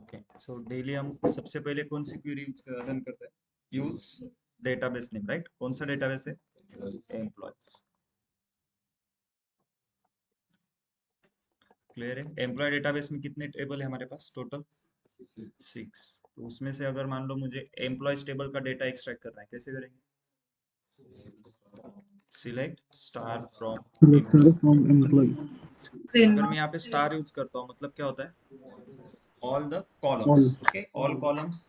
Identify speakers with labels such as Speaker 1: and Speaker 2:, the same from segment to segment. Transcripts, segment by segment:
Speaker 1: Okay, so daily हम सबसे पहले कौन सी क्वेरी रन करते हैं? Use database name, right? कौन सा डेटाबेस है? एम्प्लॉयज। क्लियर है? एम्प्लॉय डेटाबेस में कितने टेबल है हमारे पास टोटल? 6। तो उसमें से अगर मान लो मुझे एम्प्लॉयज टेबल का डेटा एक्सट्रैक्ट करना है, कैसे करेंगे? Select star from
Speaker 2: Select
Speaker 1: employee.
Speaker 2: from employee.
Speaker 1: अगर मैं यहाँ पे स्टार यूज करता हूँ, मतलब क्या होता है? All the columns.
Speaker 2: All.
Speaker 1: Okay, all columns.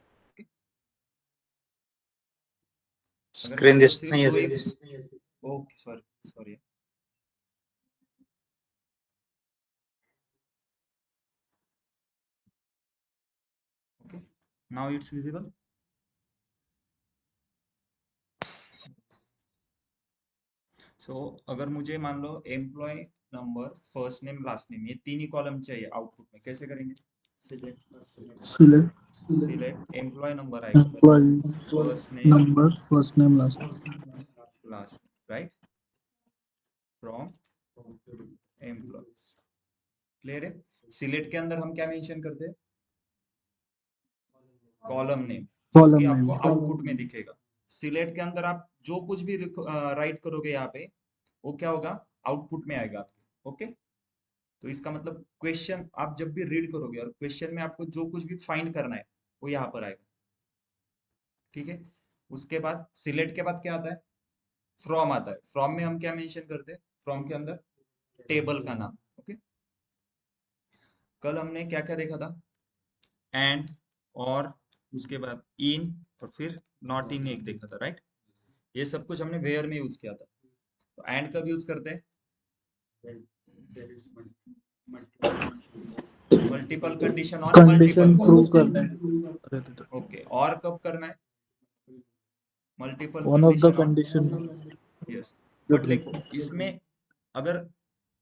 Speaker 1: अगर
Speaker 3: स्क्रीन
Speaker 1: मान लो
Speaker 3: दिस
Speaker 1: सिर्फ
Speaker 3: नहीं
Speaker 1: दो ही,
Speaker 3: है।
Speaker 1: Okay sorry sorry, okay, now it's visible. So अगर मुझे मान लो employee number, first name, last name, ये तीन ही कॉलम चाहिए आउटपुट में, कैसे करेंगे?
Speaker 2: Select
Speaker 1: सिलेक्ट एम्प्लॉय नंबर आएगा,
Speaker 2: employee
Speaker 1: first name,
Speaker 2: number, first name, last name.
Speaker 1: Last, right? From employ. Clear है? सिलेक्ट के अंदर हम क्या मेंशन करते हैं? कॉलम नेम, जो कि
Speaker 2: Column
Speaker 1: आपको
Speaker 2: name.
Speaker 1: आउटपुट में दिखेगा। सिलेक्ट के अंदर आप जो कुछ भी राइट करोगे यहाँ पे, वो क्या होगा? आउटपुट में आएगा आपके। ओके, तो इसका मतलब क्वेश्चन आप जब भी रीड करोगे और क्वेश्चन में आपको जो कुछ भी फाइंड करना है, वो यहाँ पर आएगा। ठीक है? उसके बाद सिलेक्ट के बाद क्या आता है? फ्रॉम आता है। फ्रॉम में हम क्या मेंशन करते हैं? फ्रॉम के अंदर टेबल का नाम। ओके, कल हमने क्या क्या देखा था? एंड, और, उसके बाद इन, और फिर नॉट इन एक देखा था, राइट? ये सब कुछ हमने वेयर में यूज किया था। तो एंड कब यूज करते हैं? Multiple condition on multiple
Speaker 2: Condition true
Speaker 1: columns.
Speaker 2: करना है.
Speaker 1: ओके, और कब करना है? Multiple
Speaker 2: One of the
Speaker 1: condition on,
Speaker 2: condition
Speaker 1: yes.
Speaker 2: the
Speaker 1: but
Speaker 2: break.
Speaker 1: देखो, इसमें अगर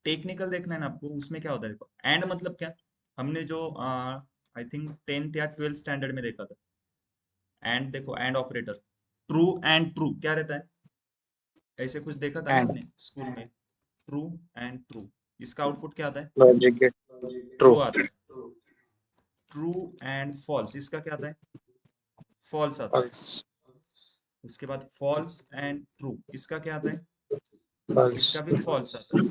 Speaker 1: टेक्निकल देखना है ना आपको, उसमें क्या होता है? देखो, एंड मतलब क्या? हमने जो आई थिंक 10th या 12th स्टैंडर्ड में देखा था। एंड देखो, and operator, true and true क्या रहता है? ऐसे कुछ देखा था ना
Speaker 3: एंड
Speaker 1: आपने स्कूल में? ट्रू एंड ट्रू, इसका आउटपुट क्या आता है?
Speaker 3: लॉजिक गेट ट्रू
Speaker 1: ट्रू आता है। ट्रू एंड फॉल्स, इसका क्या आता है? फॉल्स आता है।
Speaker 3: फॉल्स
Speaker 1: उसके बाद फॉल्स एंड ट्रू, इसका क्या आता है?
Speaker 3: फॉल्स
Speaker 1: इसका भी फॉल्स आता है।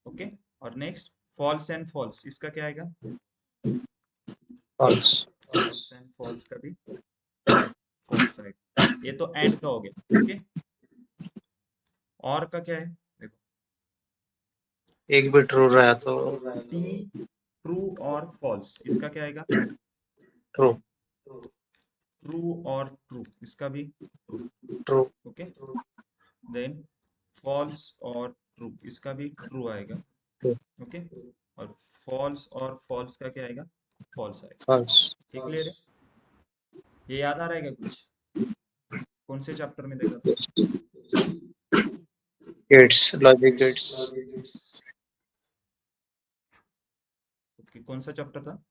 Speaker 1: ओके, और नेक्स्ट फॉल्स एंड फॉल्स, इसका क्या आएगा?
Speaker 3: फॉल्स
Speaker 1: फॉल्स एंड फॉल्स का भी फॉल्स आएगा। ये तो एंड का हो गया। ओके, और का क्या है? देखो,
Speaker 3: एक भी ट्रू रहा तो
Speaker 1: टी, ट्रू और फॉल्स, इसका क्या आएगा?
Speaker 3: ट्रू
Speaker 1: ट्रू और ट्रू, इसका भी true.
Speaker 3: True
Speaker 1: okay, then false और ट्रू, इसका भी ट्रू आएगा।
Speaker 3: ट्रू
Speaker 1: ओके, और फॉल्स और फॉल्स का क्या आएगा? फॉल्स आएगा।
Speaker 3: फॉल्स
Speaker 1: ये क्लियर है? ये याद आ रहा है क्या कुछ? कौन से चैप्टर में देखा था?
Speaker 3: गेट्स लॉजिक गेट्स
Speaker 1: ओके, कौन सा चैप्टर था?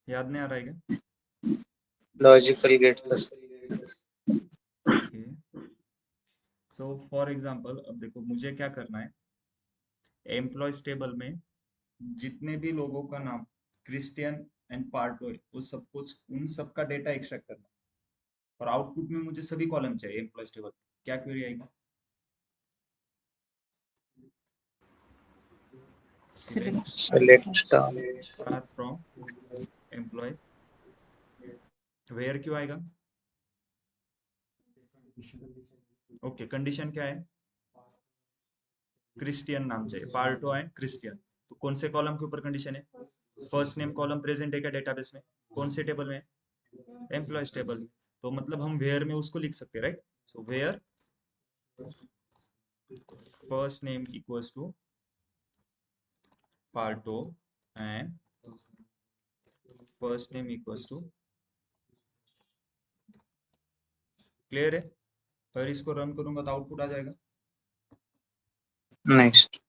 Speaker 1: याद नहीं आ रहा है क्या?
Speaker 3: Logical gates
Speaker 1: okay, so for example, अब देखो मुझे क्या करना है? एम्प्लॉयज टेबल में जितने भी लोगों का नाम क्रिस्टियन एंड पार्टो है, वो सब कुछ, उन सब का डेटा एक्सट्रैक्ट करना है। और आउटपुट में मुझे सभी कॉलम चाहिए एम्प्लॉयज टेबल। क्या क्वेरी आएगी?
Speaker 3: Select star
Speaker 1: star from employees. Where क्यों आएगा? ओके, कंडीशन क्या है? क्रिस्टियन नाम चाहिए, पार्टो एंड क्रिस्टियन। तो कौन से कॉलम के ऊपर कंडीशन है? फर्स्ट नेम कॉलम प्रेजेंट है क्या डेटाबेस में? कौन से टेबल में? एम्प्लॉयज टेबल में। तो मतलब हम वेयर में उसको लिख सकते हैं, right? So where first name equals to पार्टो and first name equals to. Clear है? अगर इसको रन करूंगा तो आउटपुट आ जाएगा।
Speaker 3: नेक्स्ट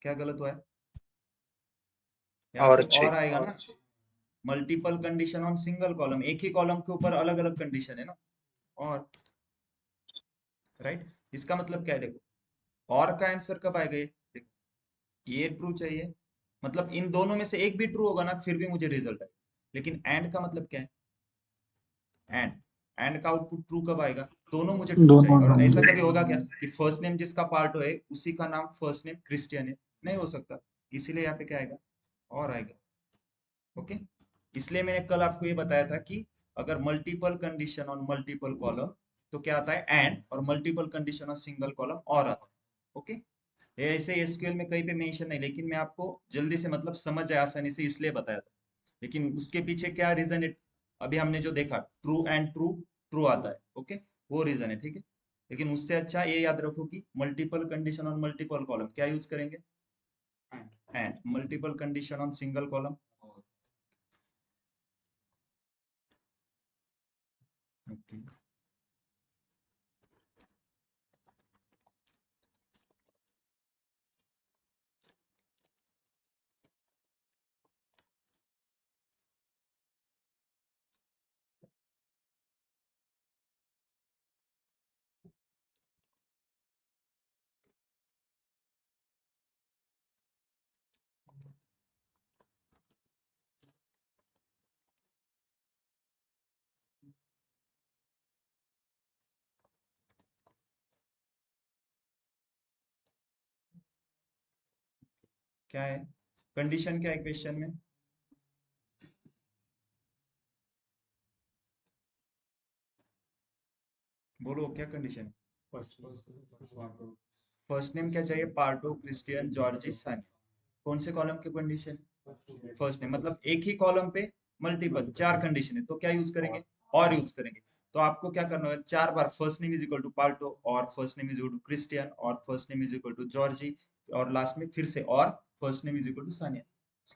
Speaker 1: क्या गलत हुआ है? यहाँ
Speaker 3: और
Speaker 1: पे
Speaker 3: अच्छे
Speaker 1: और आएगा ना? Multiple condition on single column, एक ही कॉलम के ऊपर अलग अलग कंडीशन है ना? और राइट, इसका मतलब क्या है? देखो, और का आंसर कब आएगा? ये देखो, ये ट्रू चाहिए, मतलब इन दोनों में से एक भी ट्रू होगा ना फिर भी मुझे रिजल्ट आएगा। लेकिन एंड का मतलब क्या है? एंड एंड का आउटपुट ट्रू कब आएगा? दोनों मुझे ट्रू चाहिए।
Speaker 2: दोनों
Speaker 1: और ऐसा
Speaker 2: होंगे।
Speaker 1: कभी होगा क्या कि फर्स्ट नेम जिसका पार्टो है उसी का नाम फर्स्ट नेम क्रिस्टियन है? नहीं हो सकता। इसीलिए यहाँ पे क्या आएगा? और आएगा। ओके, इसलिए मैंने कल आपको ये बताया था कि अगर multiple condition on multiple column तो क्या आता है? एंड। और multiple condition on single column और आता है। ओके, ये ऐसे एसक्यूएल में कहीं पे मेंशन नहीं, लेकिन मैं आपको जल्दी से मतलब समझ जाए आसानी से इसलिए बताया था। लेकिन उसके पीछे क्या रीजन है? अभी हमने जो देखा, ट्रू एंड ट्रू, ट्रू आता है। ओके, वो रीजन है, ठीक है। लेकिन उससे अच्छा ये याद रखो कि multiple condition on multiple column क्या यूज करेंगे? And. Multiple condition on single column. Okay, क्या है कंडीशन? क्या है क्वेश्चन में? बोलो क्या कंडीशन? फर्स्ट नेम क्या चाहिए? पार्टो, क्रिस्टियन, जॉर्जी, सानी। कौन से कॉलम की कंडीशन? फर्स्ट नेम, मतलब एक ही कॉलम पे मल्टीपल चार कंडीशन है तो क्या यूज करेंगे? और यूज करेंगे। तो आपको क्या करना होगा? चार बार first name is equal to Parto, और first name is equal to Christian, और first name is equal to Georgie, और लास्ट में फिर से और first name is equal to Sania.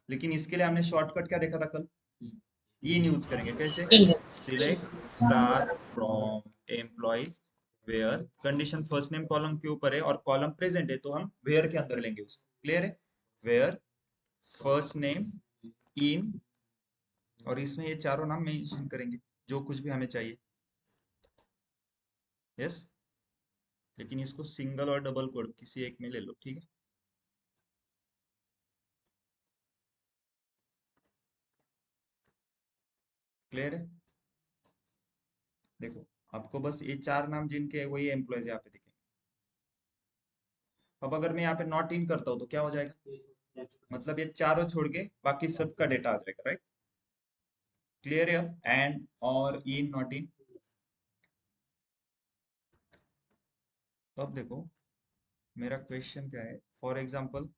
Speaker 1: लेकिन इसके लिए हमने शॉर्टकट क्या देखा था कल? इन यूज करेंगे। कैसे? Select star from employees where condition first name column के ऊपर है और कॉलम प्रेजेंट है तो हम वेयर के अंदर लेंगे उसको। क्लियर है? वेयर फर्स्ट नेम इन, और इसमें ये चारों नाम मेंशन करेंगे जो कुछ भी हमें चाहिए। यस, लेकिन इसको सिंगल और डबल कोड किसी एक में ले लो, ठीक है। क्लियर है? देखो, आपको बस ये चार नाम जिनके है वही एम्प्लॉयज यहाँ पे दिखेंगे। अब अगर मैं यहाँ पे नॉट इन करता हूँ तो क्या हो जाएगा? मतलब ये चारों छोड़ के बाकी सबका डेटा आ जाएगा, राइट? क्लियर है? अब एंड और इन नॉट इन। अब देखो, मेरा क्वेश्चन क्या है? फॉर एग्जाम्पल,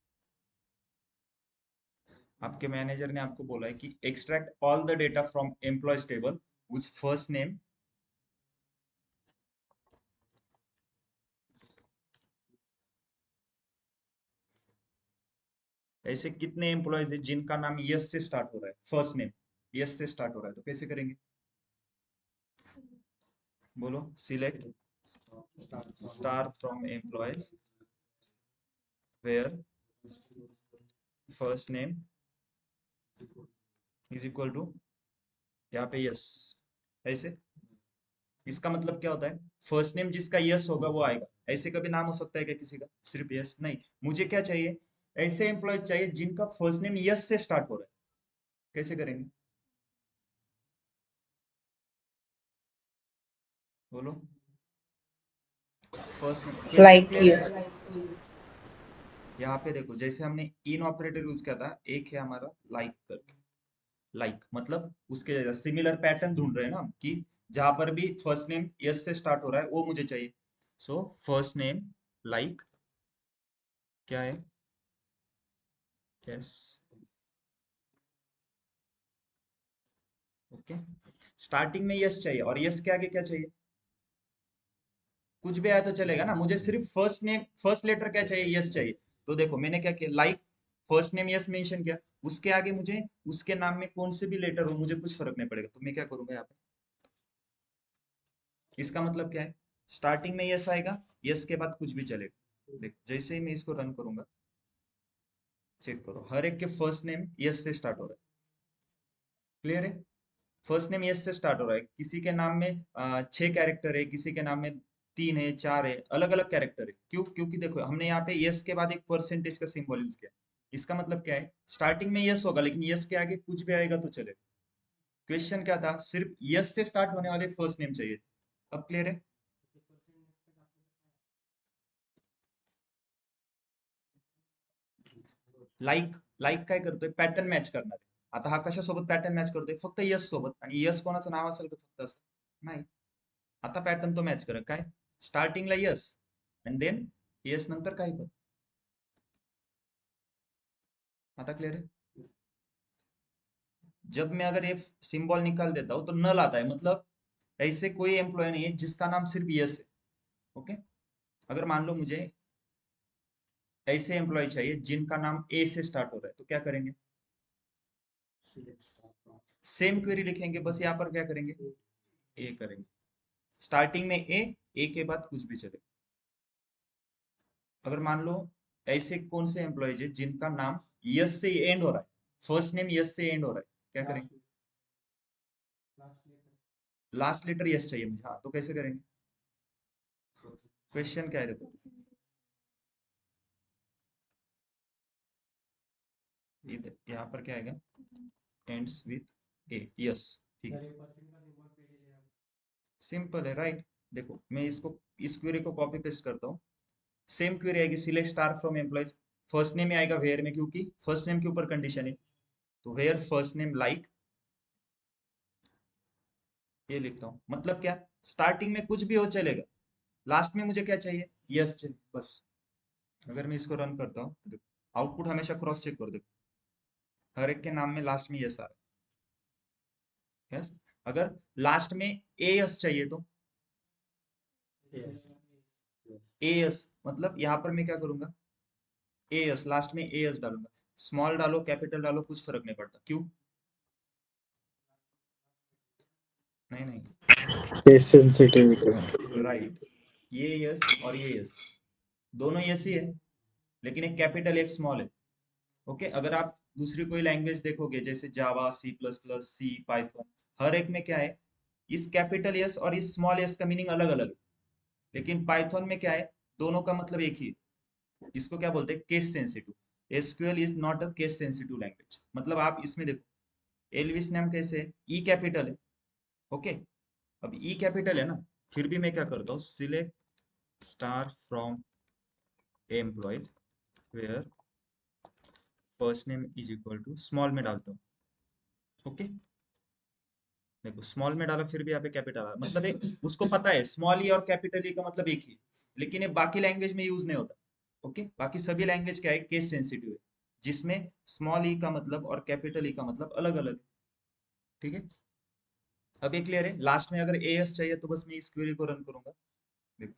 Speaker 1: आपके मैनेजर ने आपको बोला है कि extract all the data from employees table which first name, ऐसे कितने एम्प्लॉयज है जिनका नाम यस से स्टार्ट हो रहा है? फर्स्ट नेम यस से स्टार्ट हो रहा है, तो कैसे करेंगे? बोलो। Select star from employees where first name is equal to, यहाँ पे यस, ऐसे। इसका मतलब क्या होता है? फर्स्ट नेम जिसका यस होगा वो आएगा। ऐसे कभी नाम हो सकता है क्या किसी का सिर्फ यस? नहीं, मुझे क्या चाहिए? ऐसे एम्प्लॉय चाहिए जिनका फर्स्ट नेम यस से स्टार्ट हो रहा है। कैसे करेंगे? बोलो। फर्स्ट नेम कैसे?
Speaker 3: like
Speaker 1: क्लियर
Speaker 3: use
Speaker 1: है? यहाँ पे देखो, जैसे हमने इन ऑपरेटर यूज किया था, एक है हमारा लाइक करके। लाइक मतलब उसके जैसा सिमिलर पैटर्न ढूंढ रहे हैं ना हम, कि जहां पर भी फर्स्ट नेम यस से स्टार्ट हो रहा है वो मुझे चाहिए। सो फर्स्ट नेम लाइक क्या है? यस। ओके, स्टार्टिंग में यस चाहिए और यस के आगे क्या चाहिए? कुछ भी आया तो चलेगा ना, मुझे सिर्फ फर्स्ट नेम फर्स्ट लेटर क्या चाहिए? यस चाहिए। तो देखो मैंने क्या किया, like first name yes mention किया, उसके आगे मुझे उसके नाम में कौन से भी लेटर हो मुझे कुछ फर्क नहीं पड़ेगा, तो मैं क्या करूंगा यहाँ पे? इसका मतलब क्या है? स्टार्टिंग में यस आएगा, यस के बाद कुछ भी चलेगा। देख, जैसे ही मैं इसको रन करूंगा, चेक करो, हर एक के फर्स्ट नेम यस से स्टार्ट हो रहा है। क्लियर है? फर्स्ट नेम यस से स्टार्ट हो रहा है। किसी के नाम में 6 कैरेक्टर है, किसी के नाम में 3 है 4 है, अलग अलग कैरेक्टर है। क्यों? क्योंकि देखो हमने यहाँ पे यस के बाद एक परसेंटेज का सिंबल यूज किया। इसका मतलब क्या है, स्टार्टिंग में यस होगा लेकिन यस के आगे कुछ भी आएगा तो चलेगा। क्वेश्चन क्या था, सिर्फ यस से स्टार्ट होने वाले फर्स्ट नेम चाहिए। अब क्लियर है? लाईक काय करतोय, पॅटर्न मॅच करणार आहे। आता हा कशासोबत पॅटर्न मॅच करतोय, फक्त यस सोबत, आणि यस कोणाचं नाव असेल का फक्त असं? नाही. आता पॅटर्न तो मॅच करेल काय, स्टार्टिंगला यस आणि देन यस नंतर काही पण। आता क्लियर है? जब मैं अगर ये सिंबल निकाल देता हूं तो नल आता है, मतलब ऐसे कोई एम्प्लॉय नहीं है जिसका नाम सिर्फ यस है। ओके, अगर मान लो मुझे ऐसे एम्प्लॉय चाहिए जिनका नाम ए से स्टार्ट हो रहा है, तो क्या करेंगे? सेम क्वेरी लिखेंगे, बस यहाँ पर क्या करेंगे, ए करेंगे। स्टार्टिंग में ए के बाद कुछ भी चले। अगर मान लो ऐसे कौन से एम्प्लॉयज है जिनका नाम यस से एंड हो रहा है, फर्स्ट नेम यस से एंड हो रहा है, क्या करेंगे? लास्ट लेटर यस चाहिए मुझे, हाँ, तो कैसे करेंगे? क्वेश्चन क्या है देखो, यहाँ पर क्या आएगा, एंड्स विथ ए, यस, ठीक है, सिंपल है, राइट। देखो मैं इसको, इस क्वेरी को कॉपी पेस्ट करता हूँ। सेम क्वेरी आएगी, select star from employees, first name में आएगा वेयर में, क्योंकि फर्स्ट नेम के ऊपर कंडीशन है, तो वेयर फर्स्ट नेम लाइक, ये लिखता हूँ। मतलब क्या, स्टार्टिंग में कुछ भी हो चलेगा, लास्ट में मुझे क्या चाहिए, यस चाहिए, बस। अगर मैं इसको रन करता हूँ तो देखो आउटपुट हमेशा क्रॉस चेक कर, देखो हर एक के नाम में लास्ट में यस आ रहा है, यस। अगर लास्ट में ए एस चाहिए तो ए एस, मतलब यहाँ पर मैं क्या करूंगा, ए एस, लास्ट में ए एस डालूंगा। स्मॉल डालो कैपिटल डालो कुछ फर्क नहीं पड़ता, क्यों? नहीं नहीं,
Speaker 2: केस सेंसिटिविटी में।
Speaker 1: राइट, ये यस और ये यस दोनों यस ही है, लेकिन एक कैपिटल एक स्मॉल है। ओके, अगर आप दूसरी कोई लैंग्वेज देखोगे जैसे जावा, सी प्लस प्लस, सी, पाइथन, हर एक में क्या है, इस कैपिटल यस और इस स्मॉल यस का मीनिंग अलग अलग है। लेकिन पाइथन में क्या है, दोनों का मतलब एक ही है। इसको क्या बोलते हैं, case sensitive. SQL is not a case sensitive language. मतलब आप इसमें देखो एलविस नाम कैसे है, ई कैपिटल है। ओके, अब ई कैपिटल है ना, फिर भी मैं क्या करता हूँ, select star from employees where first name is equal to, small में डालता हूँ। ओके, देखो स्मॉल में डाला फिर भी यहाँ पे कैपिटल आ, मतलब एक उसको पता है स्मॉल ई और कैपिटल ई का मतलब एक ही, लेकिन ये बाकी लैंग्वेज में यूज नहीं होता। ओके, बाकी सभी लैंग्वेज क्या है, केस सेंसिटिव है, जिसमें स्मॉल ई का मतलब और कैपिटल ई का मतलब अलग अलग है। ठीक है, अब ये क्लियर है। लास्ट में अगर ए एस चाहिए तो बस मैं इस क्वेरी को रन करूंगा, देखो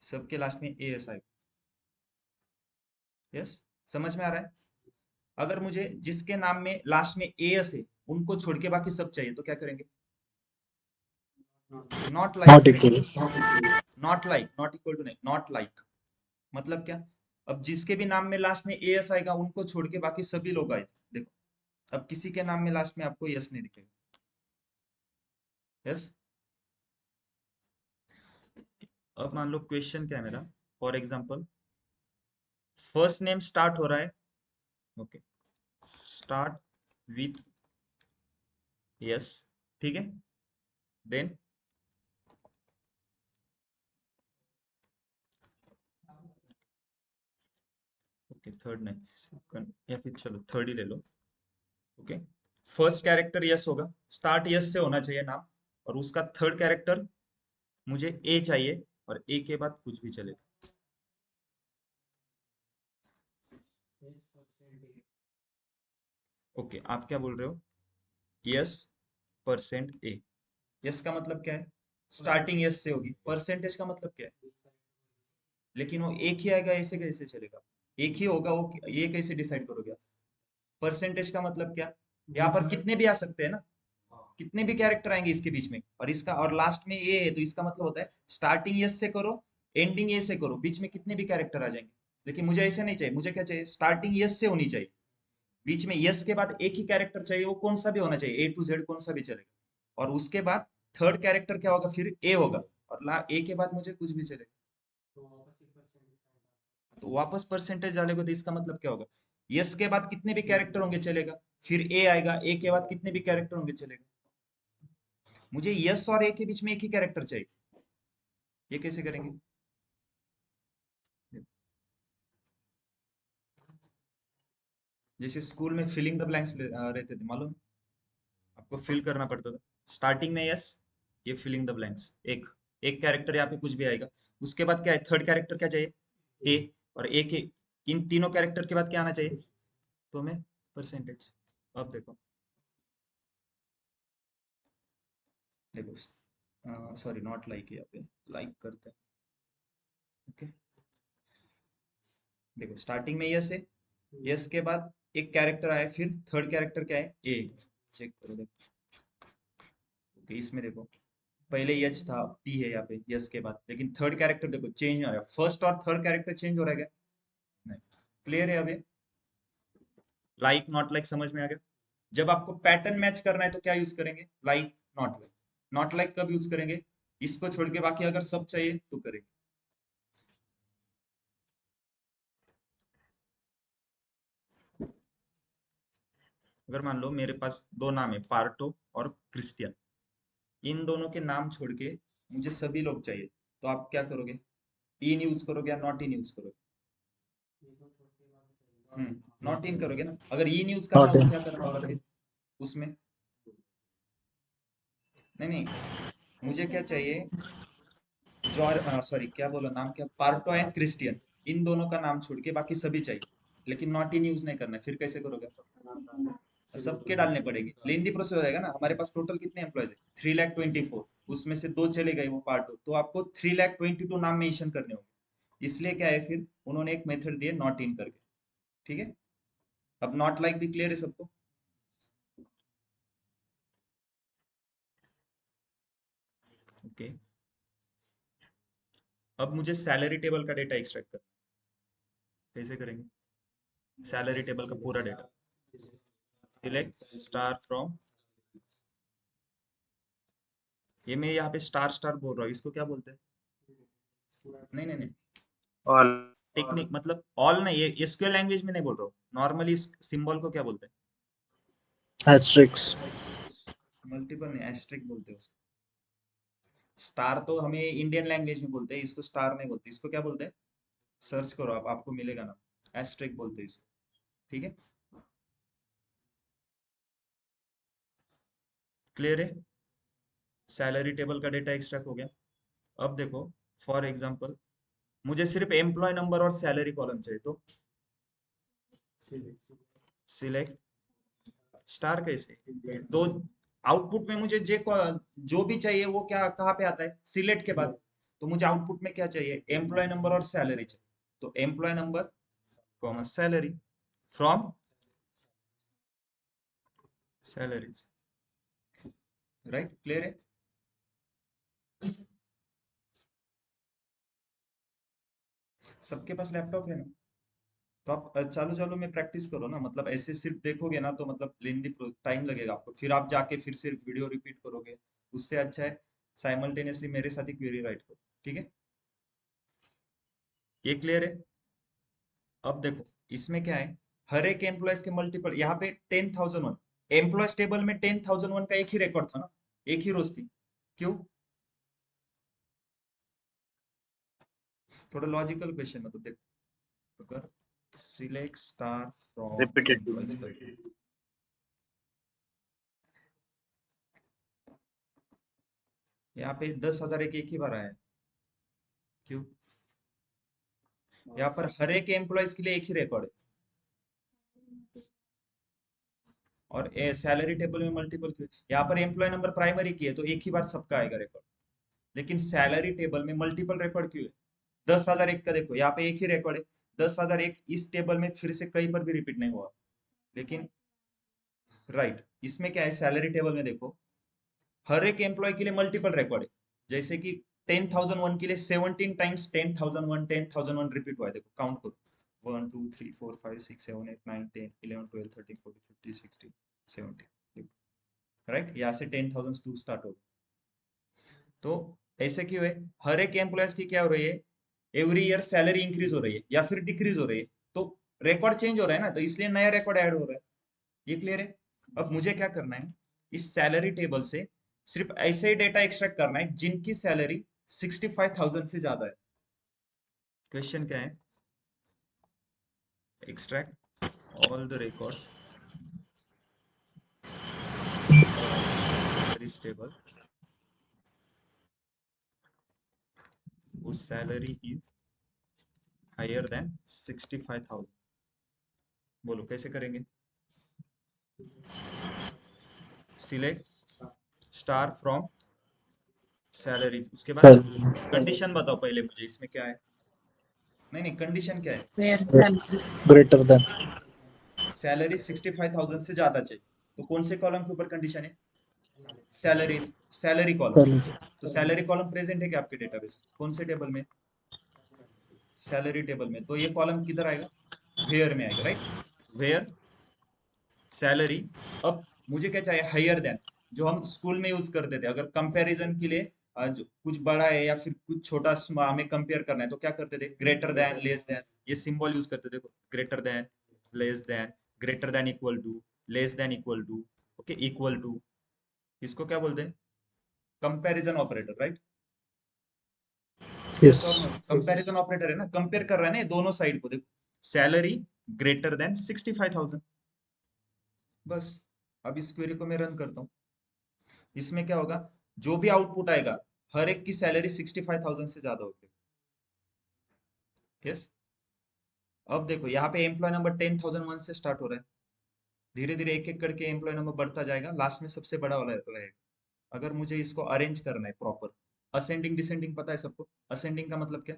Speaker 1: सबके लास्ट में ए एस आएगा। यस, समझ में आ रहा है? अगर मुझे जिसके नाम में लास्ट में ए एस है उनको छोड़ के बाकी सब चाहिए तो क्या करेंगे, नॉट लाइक
Speaker 2: नॉट
Speaker 1: करेंगे।
Speaker 2: Equal.
Speaker 1: Not like, not equal to नहीं, नॉट लाइक, मतलब क्या, अब जिसके भी नाम में लास्ट में ए एस आएगा उनको छोड़ के बाकी सभी लोग आए, देखो अब किसी के नाम में लास्ट में आपको यस नहीं दिखेगा। यस, अब मान लो क्वेश्चन क्या है मेरा, for example first name start हो रहा है, ओके, स्टार्ट विथ यस, ठीक है, देन ओके, थर्ड नहीं, second, या फिर चलो थर्ड ही ले लो। ओके, फर्स्ट कैरेक्टर यस होगा, स्टार्ट यस से होना चाहिए नाम, और उसका थर्ड कैरेक्टर मुझे ए चाहिए, और ए के बाद कुछ भी चलेगा। ओके, आप क्या बोल रहे हो, यस परसेंट ए, यस का मतलब क्या है, स्टार्टिंग यस से होगी, परसेंटेज का मतलब क्या है, लेकिन वो एक ही आएगा, ऐसे कैसे चलेगा, एक ही होगा वो, ये कैसे डिसाइड करोगे आप? परसेंटेज का मतलब क्या, यहाँ पर कितने भी आ सकते हैं ना, कितने भी कैरेक्टर आएंगे इसके बीच में, और इसका और लास्ट में ए है तो इसका मतलब होता है स्टार्टिंग यस से करो, एंडिंग ए से करो, बीच में कितने भी कैरेक्टर आ जाएंगे। लेकिन मुझे ऐसे नहीं चाहिए, मुझे क्या चाहिए, स्टार्टिंग यस से होनी चाहिए, बीच में यस के बाद एक ही कैरेक्टर चाहिए, वो कौन सा भी होना चाहिए, ए टू जेड कौन सा भी चलेगा, और उसके बाद थर्ड कैरेक्टर क्या होगा, फिर ए होगा, और ए के बाद मुझे कुछ भी चलेगा, तो वापस परसेंटेज डालेगा, तो इसका मतलब क्या होगा, यस के बाद कितने भी कैरेक्टर होंगे चलेगा, फिर ए आएगा, ए के बाद कितने भी कैरेक्टर होंगे चलेगा, मुझे यस और ए के बीच में एक ही कैरेक्टर चाहिए, ये कैसे करेंगे? जैसे स्कूल में फिलिंग द ब्लैंक्स रहते थे, मालूम, आपको फिल करना पड़ता था, स्टार्टिंग में यस, ये फिलिंग द ब्लैंक्स, एक एक कैरेक्टर यहाँ पे कुछ भी आएगा, उसके बाद क्या है, थर्ड कैरेक्टर क्या चाहिए, ए, और ए के इन तीनों कैरेक्टर के बाद क्या आना चाहिए, तो हमें परसेंटेज। अब देखो, देखो सॉरी नॉट लाइक, यहाँ पे लाइक करते हैं, ओके, देखो स्टार्टिंग में यस है, यस के बाद एक कैरेक्टर आया, फिर थर्ड कैरेक्टर क्या है, ए, चेक करो देखो, ओके, इसमें देखो पहले यच था, टी है यहाँ पे यस के बाद, लेकिन थर्ड कैरेक्टर देखो चेंज हो रहा है, फर्स्ट और थर्ड कैरेक्टर चेंज हो रहा है क्या, नहीं, क्लियर है अभी, लाइक नॉट लाइक समझ में आ गया। जब आपको पैटर्न मैच करना है तो क्या यूज करेंगे, like not like, not like कब यूज करेंगे, इसको छोड़ के बाकी अगर सब चाहिए तो करेंगे। अगर मान लो मेरे पास दो नाम है, पार्टो और क्रिस्टियन, इन दोनों के नाम छोड़ के मुझे सभी लोग चाहिए, तो आप क्या करोगे, इन यूज करोगे या नॉट इन यूज करोगे, नॉट इन करोगे ना, अगर इन यूज करना
Speaker 2: नॉट
Speaker 1: हो तो
Speaker 2: इन।
Speaker 1: क्या करना होगा फिर उसमें, नहीं नहीं, मुझे क्या चाहिए, जॉर सॉरी क्या बोला नाम, क्या, पार्टो एंड क्रिस्टियन, इन दोनों का नाम छोड़ के बाकी सभी चाहिए, लेकिन नॉट इन यूज नहीं करना है, फिर कैसे करोगे, सबके डालने पड़ेंगे, लेंदी प्रोसेस हो जाएगा ना, हमारे पास टोटल कितने एम्प्लॉयज है, 3,24,000, उसमें से दो चले गए वो पार्टो, तो आपको 3,22 नाम मेंशन करने होंगे, इसलिए क्या है, फिर उन्होंने एक मेथड दिए नॉट इन करके, ठीक है, अब नॉट लाइक भी क्लियर है सबको, ओके, अब मुझे सैलरी टेबल का डेटा एक्सट्रैक्ट करना है। कैसे करेंगे, सैलरी टेबल का पूरा डेटा, सिलेक्ट स्टार फ्रॉम, ये मैं यहाँ पे स्टार स्टार बोल रहा हूँ, इसको क्या बोलते हैं, नहीं नहीं नहीं,
Speaker 3: ऑल
Speaker 1: टेक्निक मतलब ऑल नहीं, ये एसक्यूएल लैंग्वेज में नहीं बोल रहा हूँ, नॉर्मली इस सिंबल को क्या बोलते
Speaker 2: एस्ट्रिक्स।
Speaker 1: हैं, मल्टीपल नहीं, एस्ट्रिक बोलते हैं उसको, स्टार तो हमें इंडियन लैंग्वेज में बोलते हैं, इसको स्टार नहीं बोलते, इसको क्या बोलते हैं, सर्च करो आप, आपको मिलेगा ना, एस्ट्रिक बोलते हैं इसको, ठीक है, क्लियर है, सैलरी टेबल का डेटा एक्सट्रैक्ट हो गया। अब देखो, फॉर एग्जांपल मुझे सिर्फ एम्प्लॉय नंबर और सैलरी कॉलम चाहिए, तो सिलेक्ट स्टार, कैसे, तो आउटपुट में मुझे जो भी चाहिए वो क्या कहाँ पे आता है, सिलेक्ट के बाद, तो मुझे आउटपुट में क्या चाहिए, एम्प्लॉय नंबर और सैलरी चाहिए, तो employee number comma salary from salaries, right, clear है, सबके पास लैपटॉप है ना, तो आप चालू चालू में प्रैक्टिस करो ना, मतलब ऐसे सिर्फ देखोगे ना तो मतलब लेंदी टाइम लगेगा आपको, फिर आप जाके फिर से वीडियो रिपीट करोगे, उससे अच्छा है साइमल्टेनियसली मेरे साथ ही क्वेरी राइट करो, ठीक है, ये क्लियर है। अब देखो इसमें क्या है, हर एक एम्प्लॉयज के मल्टीपल, यहाँ पे 10,001 एम्प्लॉयज टेबल में 10,001 का एक ही रिकॉर्ड था ना, एक ही रोज थी, क्यों, थोड़ा लॉजिकल क्वेश्चन है, तो देखो अगर select star from
Speaker 3: repeated
Speaker 1: employees करते हैं, यहाँ पे 10,000 एक ही बार आया है, क्यों, यहाँ पर हर एक एम्प्लॉयज के लिए एक ही रिकॉर्ड है, और सैलरी टेबल में मल्टीपल क्यों, यहाँ पर एम्प्लॉय नंबर प्राइमरी की है तो एक ही बार सबका आएगा रिकॉर्ड, लेकिन सैलरी टेबल में मल्टीपल रिकॉर्ड क्यों है, 10,001 का देखो यहाँ पे एक ही रिकॉर्ड है, 10,001 इस टेबल में फिर से कहीं पर भी रिपीट नहीं हुआ, लेकिन राइट, इसमें क्या है, सैलरी टेबल में देखो हर एक एम्प्लॉय के लिए मल्टीपल रिकॉर्ड है, जैसे कि 10,001 के लिए 17 टाइम्स 10,001 रिपीट हुआ है, देखो काउंट करो, 1 2 3 4 5 6 7 8 9 10 11 12 13 14 15 16 17, राइट, यहाँ से 10,002 स्टार्ट होगा, तो ऐसे क्यों है? हर एक एम्प्लॉयज की क्या हो रही है, एवरी ईयर सैलरी इंक्रीज हो रही है या फिर डिक्रीज हो रही है, तो रिकॉर्ड चेंज हो रहा है ना, तो इसलिए नया रिकॉर्ड ऐड हो रहा है। ये क्लियर है? अब मुझे क्या करना है, इस सैलरी टेबल से सिर्फ ऐसे ही डेटा एक्सट्रैक्ट करना है जिनकी सैलरी 65,000 से ज्यादा है। क्वेश्चन क्या है? Extract all the records from salaries table whose salary is higher than 65,000। बोलो कैसे करेंगे? सिलेक्ट स्टार फ्रॉम सैलरीज, उसके बाद कंडीशन बताओ पहले मुझे, इसमें क्या है? नहीं नहीं, कंडीशन क्या है?
Speaker 3: Where salary?
Speaker 2: Greater than.
Speaker 1: Salary 65,000 से ज्यादा चाहिए, तो कौन से कॉलम के ऊपर कंडीशन है? Salary, salary column.
Speaker 2: Salary.
Speaker 1: तो सैलरी कॉलम प्रेजेंट है क्या आपके डेटाबेस? कौन से टेबल में? सैलरी टेबल में। तो ये कॉलम किधर आएगा? वेयर में आएगा, राइट? Where salary. अब मुझे क्या चाहिए? हायर देन, जो हम स्कूल में यूज करते थे अगर कंपैरिजन के लिए, जो कुछ बड़ा है या फिर कुछ छोटा हमें कंपेयर करना है तो क्या करते थे? ग्रेटर देन, लेस देन, ये सिंबल यूज करते थे। Greater than, less than, greater than equal to, less than equal to, okay, equal to. इसको क्या बोलते हैं? Comparison operator, right? यस और नो?
Speaker 2: Yes.
Speaker 1: कंपैरिजन ऑपरेटर है ना, कंपेयर कर रहा है ना दोनों साइड को। देखो, सैलरी ग्रेटर देन 65,000। बस, अब इस क्वेरी को मैं रन करता हूँ। इसमें क्या होगा, जो भी आउटपुट आएगा हर एक की सैलरी 65,000 से ज्यादा होगी। यस। अब देखो यहाँ पे एम्प्लॉय नंबर 10,001 से स्टार्ट हो रहा है, धीरे धीरे एक एक करके एम्प्लॉय नंबर बढ़ता जाएगा, लास्ट में सबसे बड़ा वाला रहेगा। अगर मुझे इसको अरेंज करना है प्रॉपर, असेंडिंग डिसेंडिंग पता है सबको? असेंडिंग का मतलब क्या?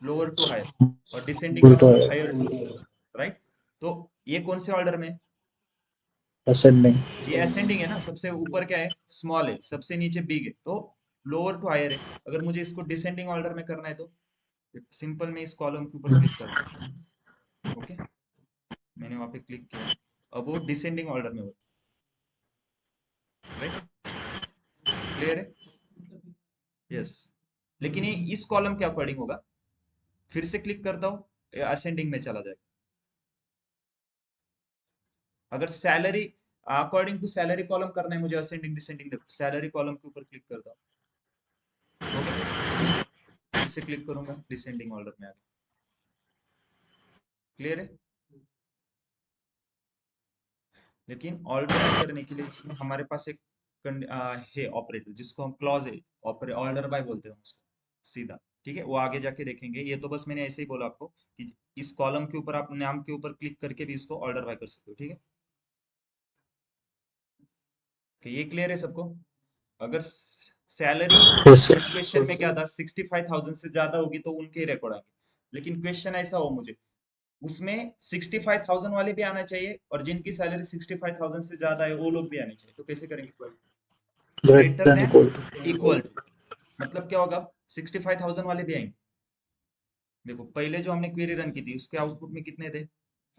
Speaker 1: लोअर टू हायर, और डिसेंडिंग का
Speaker 2: Good
Speaker 1: मतलब
Speaker 2: or
Speaker 1: higher to lower, right? तो ये कौन से ऑर्डर में है?
Speaker 2: ascending.
Speaker 1: ये असेंडिंग है ना, सबसे ऊपर क्या है? स्मॉल है, सबसे नीचे बिग है, तो लोअर टू हायर है। अगर मुझे इसको डिसेंडिंग ऑर्डर में करना है तो सिंपल में इस कॉलम के ऊपर क्लिक करता हूँ। ओके, मैंने वहां पे क्लिक किया, अब वो डिसेंडिंग ऑर्डर में हो, राइट? क्लियर है? यस। लेकिन ये इस कॉलम के अकॉर्डिंग होगा। फिर से क्लिक करता हूँ, असेंडिंग में चला जाएगा। अगर salary according to salary column करना है मुझे, असेंडिंग डिसेंडिंग, सैलरी कॉलम के ऊपर क्लिक करता हूँ। हो गया, फिर से क्लिक करूंगा, डिसेंडिंग ऑर्डर में आ गया। क्लियर है? लेकिन ऑल्टरनेट करने के लिए इसमें हमारे पास एक है ऑपरेटर, जिसको हम क्लॉज है, ऑर्डर बाय बोलते हैं उसको सीधा। ठीक है, वो आगे जाके देखेंगे। ये तो बस मैंने ऐसे ही बोला आपको कि इस कॉलम के ऊपर आप नाम के ऊपर क्लिक करके भी इसको ऑर्डर बाय कर सकते हो। ठीक है, कि ये क्लियर है सबको? अगर सैलरी,
Speaker 2: Yes.
Speaker 1: इस क्वेश्चन में क्या था, 65,000 से ज्यादा होगी तो उनके ही रिकॉर्ड आएंगे। लेकिन क्वेश्चन ऐसा हो मुझे, उसमें 65,000 वाले भी आना चाहिए और जिनकी सैलरी 65,000 से ज्यादा है वो लोग भी आने चाहिए। तो कैसे करेंगे?
Speaker 2: Greater
Speaker 1: greater
Speaker 2: than
Speaker 1: than,
Speaker 2: equal to.
Speaker 1: Equal to, मतलब क्या होगा? 65,000 वाले भी आएंगे। देखो पहले जो हमने क्वेरी रन की थी उसके आउटपुट में कितने थे?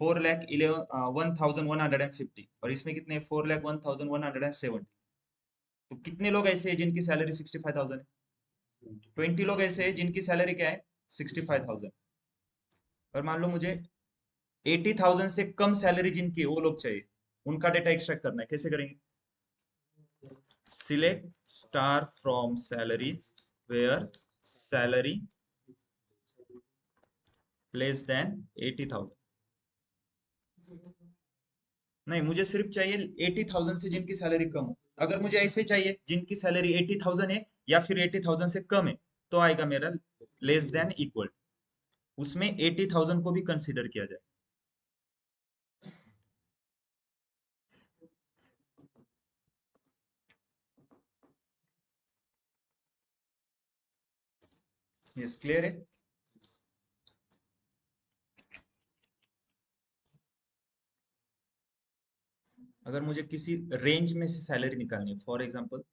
Speaker 1: 4,11,150, और इसमें कितने? 4,01,170। तो कितने लोग ऐसे हैं जिनकी सैलरी 65,000 है? 20 लोग ऐसे हैं जिनकी सैलरी क्या है? 65,000। और मान लो मुझे 80,000 से कम सैलरी जिनकी है, वो लोग चाहिए, उनका डेटा एक्सट्रैक्ट करना है। कैसे करेंगे? Select star from salaries where salary less than 80,000। नहीं, मुझे सिर्फ चाहिए 80,000 से जिनकी सैलरी कम हो। अगर मुझे ऐसे चाहिए जिनकी सैलरी 80,000 है या फिर 80,000 से कम है, तो आएगा मेरा लेस देन इक्वल, उसमें 80,000 को भी कंसीडर किया जाए। यस, क्लियर है? अगर मुझे किसी रेंज में से सैलरी निकालनी है, for example,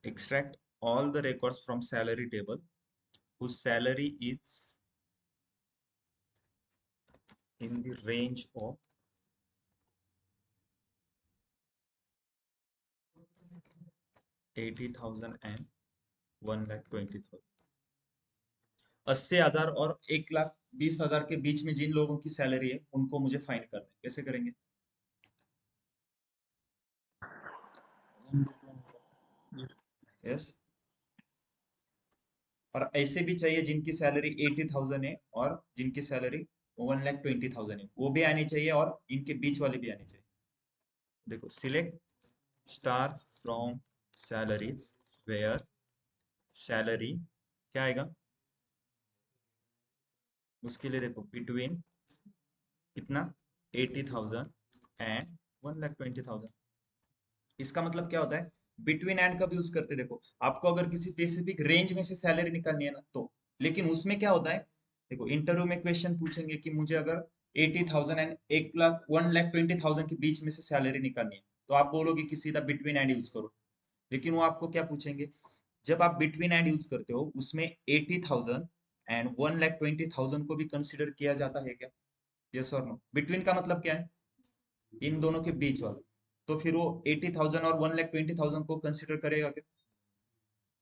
Speaker 1: extract all the records from salary table whose salary is in the range of 80,000 and 1,20,000। 80,000 और 1,20,000 के बीच में जिन लोगों की सैलरी है उनको मुझे फाइंड करना है। कैसे करेंगे? यस। और ऐसे भी चाहिए जिनकी सैलरी 80,000 है और जिनकी सैलरी 1,20,000 है, वो भी आनी चाहिए और इनके बीच वाले भी आनी चाहिए। देखो, select star from salaries where salary क्या आएगा उसके लिए? देखो, बिटवीन कितना, 80,000 एंड 1,20,000। इसका मतलब क्या होता है? बिटवीन एंड कब यूज करते हैं? देखो, आपको अगर किसी स्पेसिफिक रेंज में से सैलरी निकालनी है ना तो, लेकिन उसमें क्या होता है, देखो इंटरव्यू में क्वेश्चन पूछेंगे कि मुझे अगर 80,000 एंड 1,20,000 के बीच में से सैलरी निकालनी है, तो आप बोलोगे कि सीधा बिटवीन एंड यूज करो। लेकिन वो आपको क्या पूछेंगे, जब आप बिटवीन एंड यूज करते हो उसमें 80,000 एंड 1,20,000 को भी कंसिडर किया जाता है क्या? यस और नो? बिटवीन का मतलब क्या है? इन दोनों के बीच वाला। तो फिर वो 80,000 और 1,20,000 को कंसिडर करेगा क्या?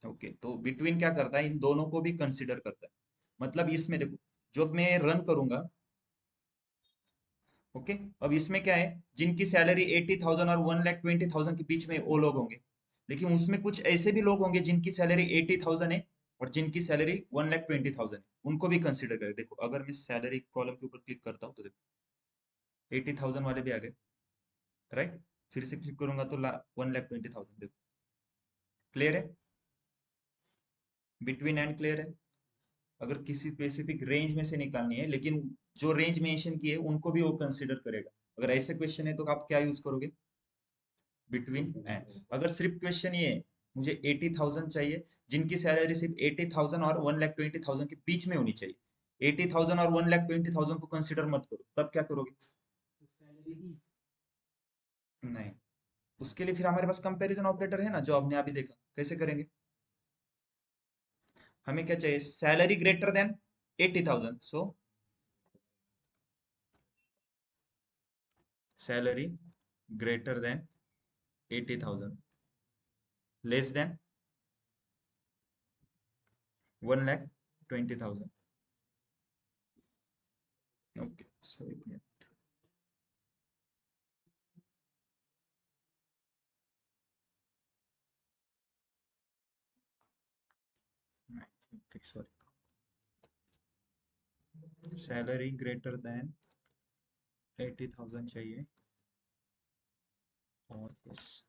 Speaker 1: ओके, तो बिटवीन क्या करता है, इन दोनों को भी कंसिडर करता है। मतलब इसमें देखो, जब मैं रन करूंगा, ओके, अब इसमें क्या है, जिनकी सैलरी 80,000 और 1,20,000 के बीच में वो लोग होंगे, लेकिन उसमें कुछ ऐसे भी लोग होंगे जिनकी सैलरी 80,000 है और जिनकी सैलरी 1,20,000 है, उनको भी कंसिडर करें। देखो, अगर मैं सैलरी कॉलम के ऊपर क्लिक करता हूँ तो देखो 80,000 वाले भी आ गए, राइट? फिर से क्लिक करूंगा तो 1,20,000। देखो, क्लियर है? बिटवीन एंड क्लियर है? अगर किसी स्पेसिफिक रेंज में से निकालनी है, लेकिन जो रेंज मेंशन की है उनको भी वो कंसिडर करेगा। अगर ऐसे क्वेश्चन है तो आप क्या यूज करोगे? Between and. अगर सिर्फ क्वेश्चन ये है, मुझे 80,000 चाहिए जिनकी सैलरी सिर्फ 80,000 और 1,20,000 के बीच में होनी चाहिए, 80,000 और 1,20,000 को कंसिडर मत करो, तब क्या करोगे? नहीं, उसके लिए फिर हमारे पास कंपैरिजन ऑपरेटर है ना, जो आपने अभी देखा। कैसे करेंगे? हमें क्या चाहिए? Salary greater than 80,000। So salary greater than 80,000 less than 1,20,000। Okay, so एक minute. Okay, sorry, salary greater than 80,000 चाहिए और यस।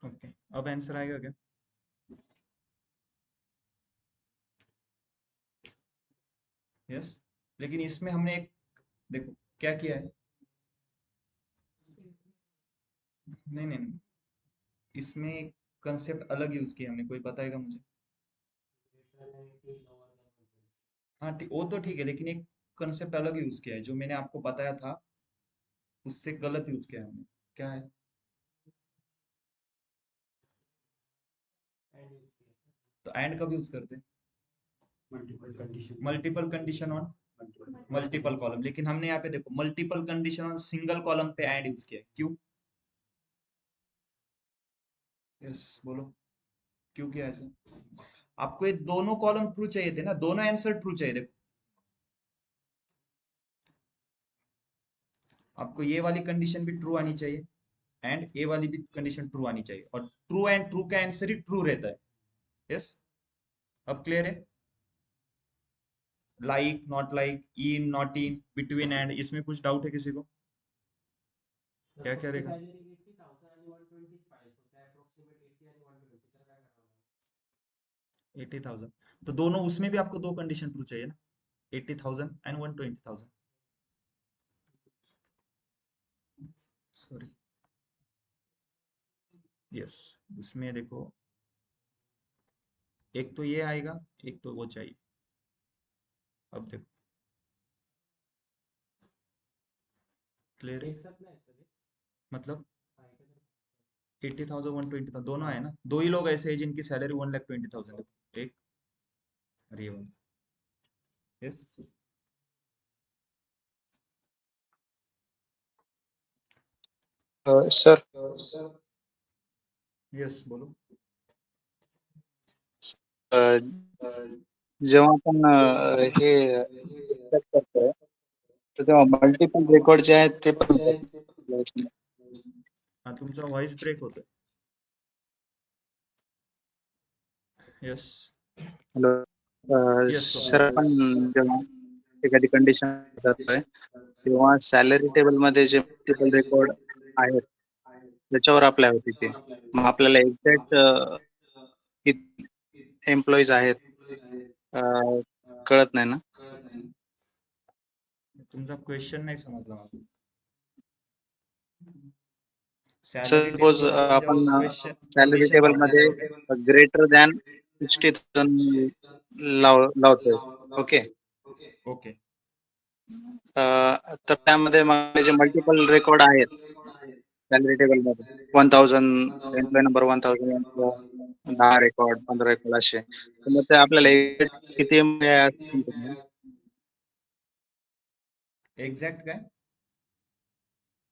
Speaker 1: ओके, अब आंसर आएगा क्या? यस। लेकिन इसमें हमने एक, देखो क्या किया है। नहीं नहीं नहीं, इसमें एक कंसेप्ट अलग यूज किया हमने, कोई बताएगा मुझे? हाँ ठीक, वो तो ठीक है, लेकिन एक कंसेप्ट अलग यूज किया है, जो मैंने आपको बताया था उससे गलत यूज किया है हमने। क्या है? तो एंड कब यूज करते हैं? Multiple condition on multiple column. लेकिन हमने यहाँ पे देखो, multiple condition on single column पे एंड यूज किया है। क्यों? यस, बोलो, क्यों किया ऐसा? आपको ये दोनों कॉलम ट्रू चाहिए थे ना, दोनों आंसर ट्रू चाहिए। देखो, आपको ये वाली कंडीशन भी ट्रू आनी चाहिए एंड ये वाली भी कंडीशन ट्रू आनी चाहिए, और ट्रू एंड ट्रू का आंसर ही ट्रू रहता है। यस, अब क्लियर है? Like, not like, in, not in, between and, इसमें कुछ डाउट है किसी को? क्या क्या रहेगा? 80,000, तो दोनों उसमें भी आपको दो कंडीशन ट्रू चाहिए ना, 80,000 एंड 120,000। सॉरी, यस, इसमें देखो, एक तो ये आएगा, एक तो वो चाहिए। अब देखो, क्लियर है? मतलब 80,000 120,000 दोनों है ना, दो ही लोग ऐसे हैं जिनकी सैलरी 1,20,000 है। एक और ये वाला। यस।
Speaker 3: सर
Speaker 1: यस बोलो.
Speaker 3: जेव्हा आपण हे check करतोय तर तेव्हा मल्टिपल रेकॉर्ड जे आहेत ते पण
Speaker 1: हा तुमचा व्हॉइस ब्रेक होतोय. यस. यस
Speaker 3: सर आपण जेव्हा एखादी कंडिशन करतोय तेव्हा सॅलरी टेबल मध्ये जे मल्टिपल रेकॉर्ड आहेत त्याच्यावर अप्लाय होते ते. मग आपल्याला एक्झॅक्ट किती एम्प्लॉईज आहेत अं, कळत नाही ना.
Speaker 1: तुमचा क्वेश्चन नाही समजला मला. सॅलरी
Speaker 3: सपोज
Speaker 1: टेबलवर आपण जेव्हा
Speaker 3: आपण
Speaker 1: क्वेश्चन
Speaker 3: सॅलरी
Speaker 1: कंडिशन
Speaker 3: टेबल
Speaker 1: लावतोय
Speaker 3: मध्ये
Speaker 1: तेव्हा काय?
Speaker 3: ग्रेटर दॅन 60,000 लावतोय. ओके.
Speaker 1: ओके.
Speaker 3: तर त्यामध्ये मग जे मल्टिपल रेकॉर्ड आहेत सॅलरी टेबल मध्ये 1000 एम्प्लॉय नंबर 1000 10 रेकॉर्ड 15 रेकॉर्ड असे तर मग ते आपल्याला किती
Speaker 1: एक्झॅक्ट काय?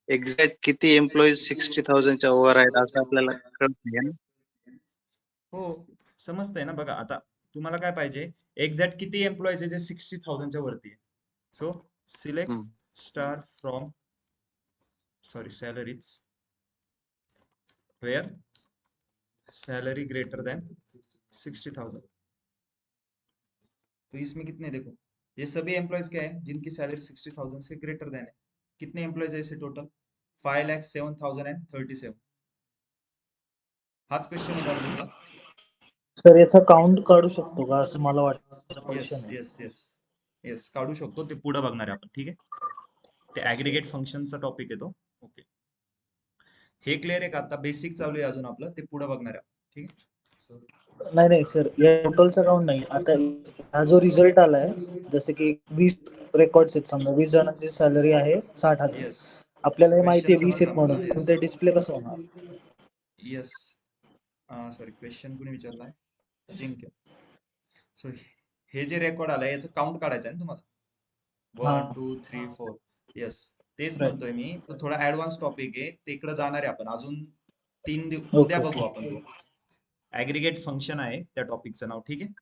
Speaker 3: एक्झॅक्ट किती एम्प्लॉईज 60,000च्या ओव्हर आहेत असं आपल्याला कळत नाही ना.
Speaker 1: हो समजतंय ना. बघा आता तुम्हाला काय पाहिजे, एक्झॅक्ट किती एम्प्लॉईज आहे जे 60,000च्या वरती आहे. So select
Speaker 3: hmm.
Speaker 1: Star from salaries where salary greater than 60,000. तो इसमें कितने देखो, ये सभी एम्प्लॉयज क्या है जिनकी सैलरी 60,000 से ग्रेटर देन है. कितने एम्प्लॉयज है इसे टोटल? 5,07,037. हाच क्वेश्चन होता ना तुमचा?
Speaker 2: सर याचा काउंट काढू शकतो का असं मला वाटतं
Speaker 1: यस
Speaker 2: क्वेश्चन आहे.
Speaker 1: यस यस यस काढू शकतो. ते पुढे बघणार आहे आपण. ठीक आहे. ते ऍग्रीगेट फंक्शनचा टॉपिक आहे तो. ओके. हे क्लिअर आहे का? आता बेसिक चालू आहे अजून आपलं, ते पुढे बघणार आहे आपण. ठीक आहे.
Speaker 2: नाही नाही सर, या टोटलचा काउंट नाही. आता हा जो रिझल्ट आलाय जसं की 20 रेकॉर्ड्स आहेत, समजा 20 जणांची सॅलरी आहे 60,000.
Speaker 1: येस.
Speaker 2: आपल्याला हे माहिती
Speaker 1: क्वेश्चन
Speaker 2: आहे 20
Speaker 1: समजला
Speaker 2: आहेत
Speaker 1: मला.
Speaker 2: म्हणून, पण
Speaker 1: येस
Speaker 2: ते डिस्प्ले कसं होणार?
Speaker 1: येस. सॉरी, क्वेश्चन कुणी विचारलाय? जिंक्य. सो हे जे रेकॉर्ड आलाय याचं काउंट काढायचं आहे ना तुम्हाला.
Speaker 2: हा
Speaker 1: 1 2 3 4. येस तेच
Speaker 2: राईट.
Speaker 1: म्हणतोय मी. तो थोडा ऍडव्हान्स टॉपिक आहे, तिकडे जाणार आहे आपण अजून उद्या
Speaker 2: ओके
Speaker 1: बघू
Speaker 2: ओके
Speaker 1: आपण. तो ऍग्रीगेट फंक्शन आहे त्या टॉपिकचं नाव. ठीक आहे.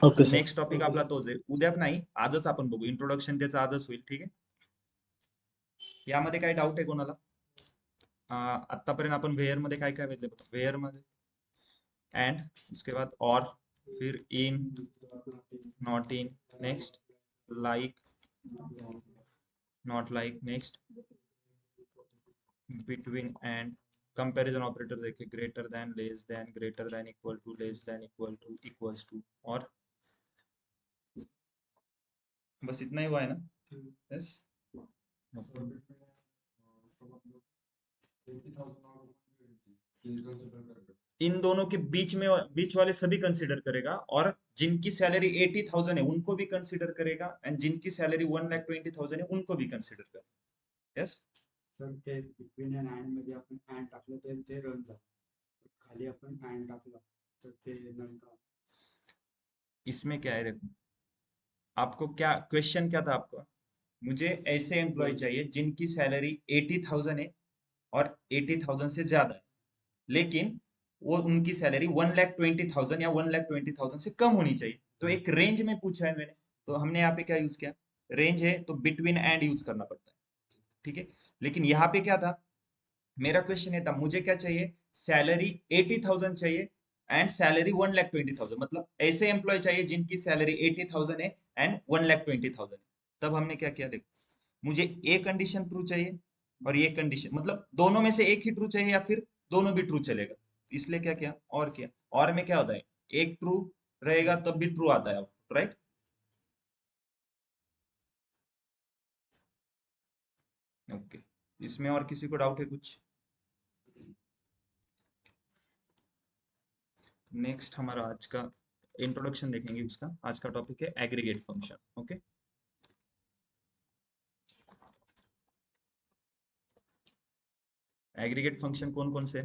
Speaker 2: Okay sir.
Speaker 1: नेक्स्ट टॉपिक आपला तोच आहे. उद्या नाही, आजच आपण बघू. इंट्रोडक्शन त्याचं आजच होईल. ठीक आहे. यामध्ये काय डाऊट आहे कोणाला? आतापर्यंत आपण वेअर मध्ये काय काय बघितलं? वेअर मध्ये एंड, उसके बाद और, फिर in, not in, next like, not like, next between and, comparison operator देखे, greater than, less than, greater than, equal to, less than, equal to, equals to. और बस इतना ही हुआ है ना? यस. इन दोनों के बीच में, बीच वाले सभी कंसीडर करेगा, और जिनकी सैलरी 80,000 है उनको भी कंसीडर करेगा, एंड जिनकी सैलरी 1,20,000 है उनको भी कंसीडर करेगा. यस.
Speaker 4: सर ते बिटवीन अँड अँड मध्ये आपण अँड टाकलं तर ते रन झालं. खाली आपण अँड टाकलं तर ते नंतर.
Speaker 1: इसमें क्या है देखो, आपको क्या क्वेश्चन क्या था आपका? मुझे ऐसे एम्प्लॉय चाहिए जिनकी सैलरी 80,000 है और 80,000 से ज्यादा है, लेकिन वो उनकी सैलरी 1,20,000 या 1,20,000 से कम होनी चाहिए. तो एक रेंज में पूछा है मैंने, तो हमने यहाँ पे क्या यूज किया? रेंज है तो बिटवीन एंड यूज करना पड़ता है. ठीक है. लेकिन यहाँ पे क्या था? मेरा क्वेश्चन ये था, मुझे क्या चाहिए? सैलरी 80,000 चाहिए एंड सैलरी 1,20,000. मतलब ऐसे एम्प्लॉय चाहिए जिनकी सैलरी 80,000 है एंड 1,20,000 है. तब हमने क्या किया देखो, मुझे ए कंडीशन ट्रू चाहिए और ये कंडीशन, मतलब दोनों में से एक ही ट्रू चाहिए या फिर दोनों भी ट्रू चलेगा. इसलिए क्या किया? और किया. और में क्या होता है, एक ट्रू रहेगा तब भी ट्रू आता है, राइट? ओके. इसमें और किसी को डाउट है कुछ? नेक्स्ट हमारा आज का इंट्रोडक्शन देखेंगे. उसका आज का टॉपिक है aggregate function. Okay. Aggregate function कौन कौन से?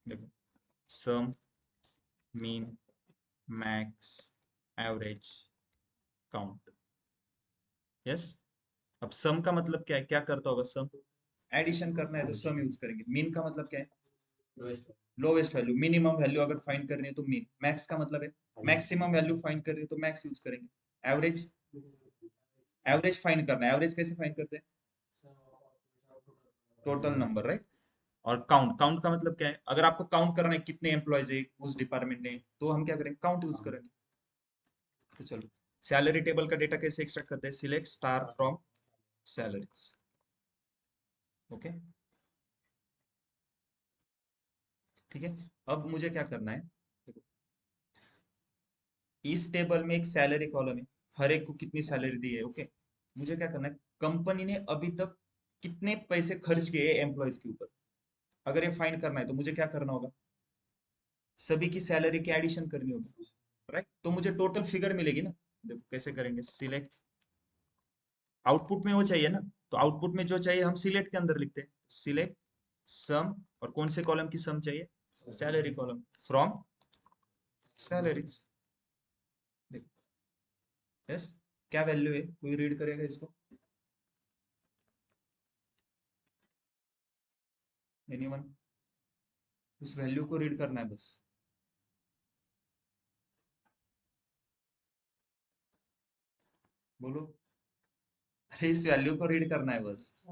Speaker 1: देखो, sum, mean, max, average, count. Yes. अब सम का मतलब क्या है, क्या करता होगा सम? एडिशन करना है तो सम यूज करेंगे। मीन का मतलब क्या है?
Speaker 4: Lowest
Speaker 1: lowest value. Minimum value अगर फाइंड करनी है तो मीन। मैक्स का मतलब है मैक्सिमम वैल्यू फाइंड करनी है तो मैक्स यूज करेंगे। एवरेज, एवरेज फाइंड करना है। एवरेज कैसे फाइंड करते हैं? Total number, right. और काउंट, काउंट का मतलब क्या है? अगर आपको काउंट करना है कितने एम्प्लॉयज है उस डिपार्टमेंट में, तो हम क्या करेंगे? काउंट यूज करेंगे। तो चलो, सैलरी टेबल का डेटा कैसे एक्सट्रैक्ट करते हैं? Select star from salaries. Okay, ठीक है। अब मुझे क्या करना है, देखो, इस टेबल में एक सैलरी कॉलम है, हर एक को कितनी सैलरी दी है। ओके, मुझे क्या करना है, कंपनी ने अभी तक कितने पैसे खर्च किए एम्प्लॉयज के ऊपर, अगर ये फाइंड करना है तो मुझे क्या करना होगा? सभी की सैलरी की एडिशन करनी होगी, राइट। तो मुझे टोटल फिगर मिलेगी ना। देखो कैसे करेंगे, सिलेक्ट, आउटपुट में वो चाहिए ना, तो आउटपुट में जो चाहिए हम सिलेक्ट के अंदर लिखते हैं। सिलेक्ट सम, और कौन से कॉलम की सम चाहिए? Salary column, from salaries. Yes, क्या वैल्यू है, कोई रीड करेगा इसको? एनीवन? उस वैल्यू को रीड करना है बस। बोलो, अरे इस वैल्यू को रीड करना है बस।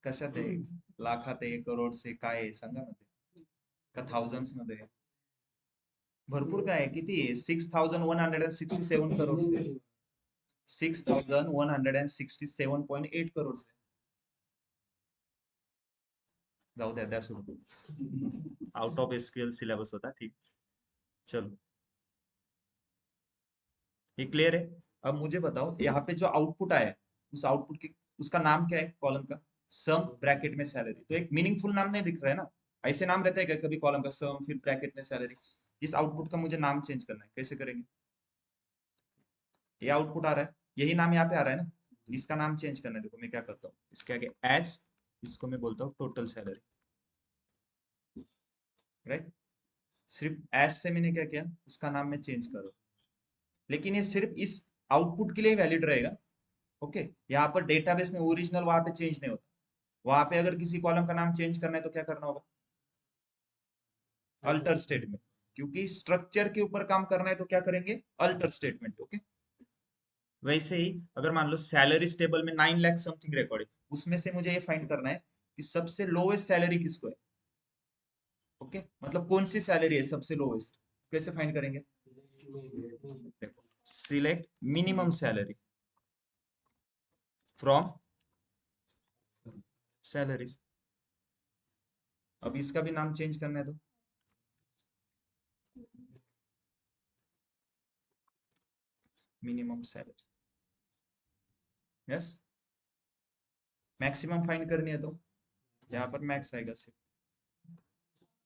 Speaker 1: कशात आहे? लाखात आहे, करोडचे काय आहे सांगा ना ते, का थाउजंड्स मध्ये आहे? भरपूर काय आहे, किती आहे? 6167 करोड, 6167.8 करोड. जाऊ द्या, द्या सोडून, आउट ऑफ एसक्यूएल सिलेबस होता, ठीक। चलो, ये क्लियर है। अब मुझे बताओ, यहाँ पे जो आउटपुट आया है, उस आउटपुट की, उसका नाम क्या है कॉलम का? सम ब्रैकेट में सैलरी। तो एक मीनिंगफुल नाम नहीं दिख रहा है ना, ऐसे नाम रहता है क्या कभी कॉलम का? सम फिर ब्रैकेट में सैलरी। इस आउटपुट का मुझे नाम चेंज करना है, कैसे करेंगे? ये आउटपुट आ रहा है, यही नाम यहाँ पे आ रहा है ना, तो इसका नाम चेंज करना है। देखो मैं क्या करता हूँ, इसके आगे एज, इसको मैं बोलता हूँ टोटल सैलरी, राइट। सिर्फ एज से मैंने क्या किया, उसका नाम मैं चेंज करो, लेकिन ये सिर्फ इस आउटपुट के लिए वैलिड रहेगा। ओके, यहाँ पर डेटाबेस में ओरिजिनल वहां पे चेंज नहीं होता। वहां पे अगर किसी कॉलम का नाम चेंज करना है तो क्या करना होगा? अल्टर स्टेटमेंट, क्योंकि स्ट्रक्चर के ऊपर काम करना है तो क्या करेंगे? Alter statement. ओके, वैसे ही अगर मान लो सैलरीज टेबल में 9 लाख समथिंग रिकॉर्ड है, उसमें से मुझे ये फाइंड करना है कि सबसे लोएस्ट सैलरी किसको है। ओके, मतलब कौन सी सैलरी है सबसे लोएस्ट, कैसे फाइंड करेंगे? देखो, select minimum salary from salaries. अब इसका भी नाम चेंज करना है तो minimum salary. Yes, maximum find करनी है तो यहाँ पर मैक्स आएगा सिर्फ।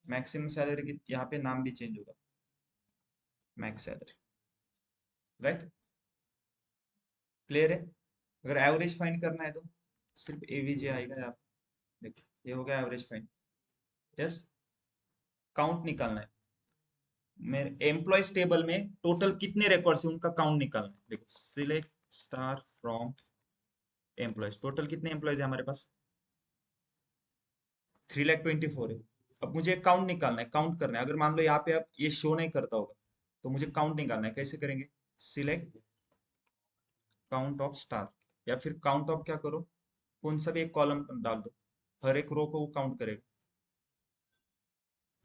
Speaker 1: मैक्सिमम सैलरी की यहाँ पे नाम भी चेंज होगा, मैक्स सैलरी, राइट। क्लियर है। अगर एवरेज फाइंड करना है तो सिर्फ एवीजे आएगा यहाँ पे। देखो ये हो गया एवरेज फाइंड। यस, काउंट निकालना है, मेरे एम्प्लॉयज टेबल में टोटल कितने रिकॉर्ड्स है उनका काउंट निकालना है। देखो, select star from employees, total कितने एम्प्लॉयज है हमारे पास? 3,24,000 है। अब मुझे काउंट निकालना है, काउंट करना है। अगर मान लो यहाँ पे अब ये शो नहीं करता होगा तो मुझे काउंट निकालना है, कैसे करेंगे? सिलेक्ट काउंट ऑफ स्टार, या फिर काउंट ऑफ क्या करो, कौन सा भी एक कॉलम डाल दो, हर एक रो को वो काउंट करेगा।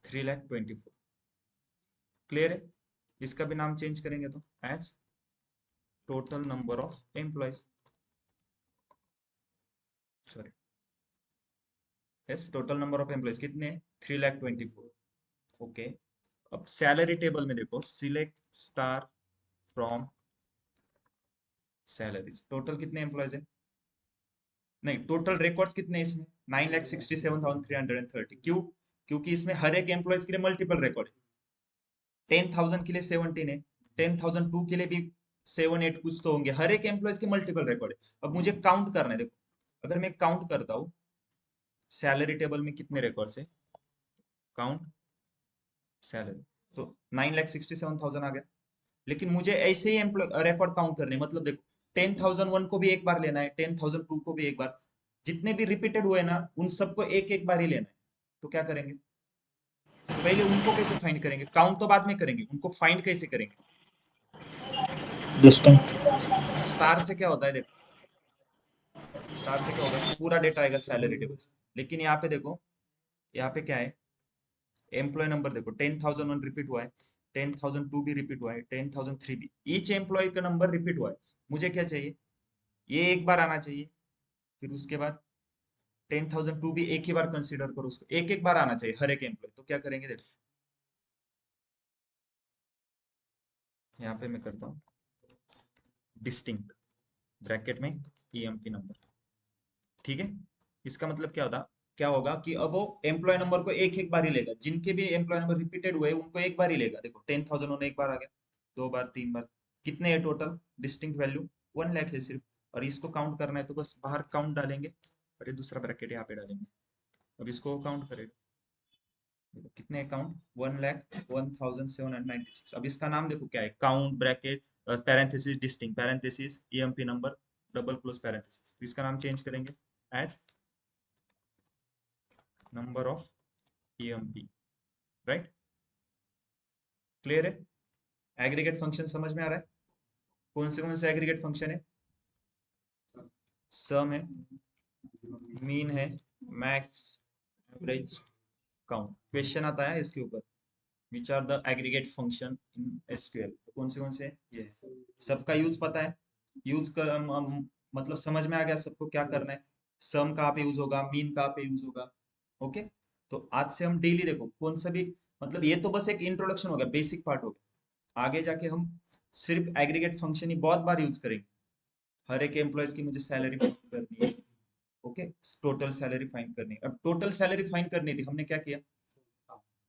Speaker 1: 3,24,000, क्लियर है। इसका भी नाम चेंज करेंगे तो as total number of employees, sorry, yes, total number of employees कितने? 3,24,000। ओके, अब सैलरी टेबल में देखो, select star from salaries, total कितने एम्प्लॉयज है? नहीं, टोटल रिकॉर्ड्स कितने हैं इसमें? 9,67,330। क्यों? क्योंकि इसमें हर एक एम्प्लॉयज के लिए मल्टीपल रिकॉर्ड है। 10,000 के लिए 17 है, 10,002 के लिए भी 7-8 कुछ तो होंगे, हर एक एम्प्लॉयज के मल्टीपल रिकॉर्ड है। अब मुझे काउंट करना है। देखो, अगर मैं काउंट करता हूँ सैलरी टेबल में कितने रिकॉर्ड्स है, काउंट सैलरी, तो 9,67,000 आ गया। लेकिन मुझे ऐसे ही रिकॉर्ड काउंट करने, मतलब देखो 10,001 को भी एक बार लेना है, 10,002 को भी एक बार, जितने भी रिपीटेड हुए ना उन सबको एक एक बार ही लेना है। तो क्या करेंगे, पहले उनको कैसे फाइंड करेंगे, काउंट तो बाद में करेंगे, उनको फाइंड कैसे करेंगे।
Speaker 2: डिस्टिंक्ट।
Speaker 1: स्टार से क्या होता है देखो, स्टार से क्या होगा, पूरा डेटा आएगा सैलरी टेबल से। लेकिन यहाँ पे देखो, यहाँ पे क्या है, एम्प्लॉय नंबर देखो 10,001 रिपीट हुआ है, 10,002 भी रिपीट हुआ है, 10,003 भी, ईच एम्प्लॉय का नंबर रिपीट हुआ है। मुझे क्या चाहिए, ये एक बार आना चाहिए, फिर उसके बाद 10,002 भी एक ही बार कंसीडर करो, उसको एक एक बार आना चाहिए हर एक एम्प्लॉय। तो क्या करेंगे देखो, यहाँ पे मैं करता हूँ डिस्टिंक्ट, ब्रैकेट में ईएमपी नंबर, ठीक है। इसका मतलब क्या होगा कि अब वो एम्प्लॉय नंबर को एक एक बार ही लेगा, जिनके भी एम्प्लॉय नंबर रिपीटेड हुए उनको एक बार ही लेगा। देखो 10,000 एक बार आ गया, दो बार, तीन बार, कितने है टोटल, डिस्टिंक्ट वैल्यू 1 लाख है सिर्फ। और इसको काउंट करना है तो बस बाहर काउंट डालेंगे और ये दूसरा ब्रैकेट यहाँ पे डालेंगे। अब इसको काउंट करेगा, देखो कितने अकाउंट, 1,01,796। अब इसका नाम देखो क्या है, count bracket parenthesis distinct parenthesis EMP number double close parenthesis. तो इसका नाम चेंज करेंगे as number of EMP, right. Clear है, एग्रीगेट फंक्शन समझ में आ रहा है, कौन से एग्रीगेट फंक्शन है, सम है, मीन है, मैक्स, एवरेज, काउंट। क्वेश्चन आता है इसके ऊपर, which are the aggregate function in SQL, तो कौन से हैं? ये सबका यूज पता है, यूज कर मतलब समझ में आ गया सबको क्या करना है, सम कहाँ पे यूज होगा, मीन कहाँ पे यूज होगा। ओके, तो आज से हम डेली देखो कौन सा भी, मतलब ये तो बस एक इंट्रोडक्शन हो गया, बेसिक पार्ट हो गया। आगे जाके हम सिर्फ एग्रीगेट फंक्शन ही बहुत बार यूज करेंगे। हर एक एम्प्लॉयज की मुझे सैलरी फाइंड करनी है, ओके, टोटल सैलरी फाइंड करनी है। अब टोटल सैलरी फाइंड करनी थी, हमने क्या किया,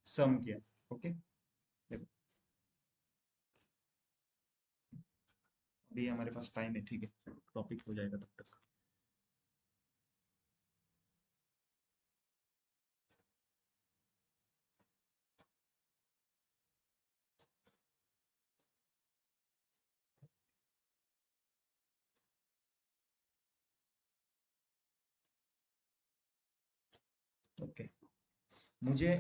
Speaker 1: सम किया। ओके, देखो अभी हमारे पास टाइम है, ठीक है, टॉपिक हो जाएगा तब तक। ओके, मुझे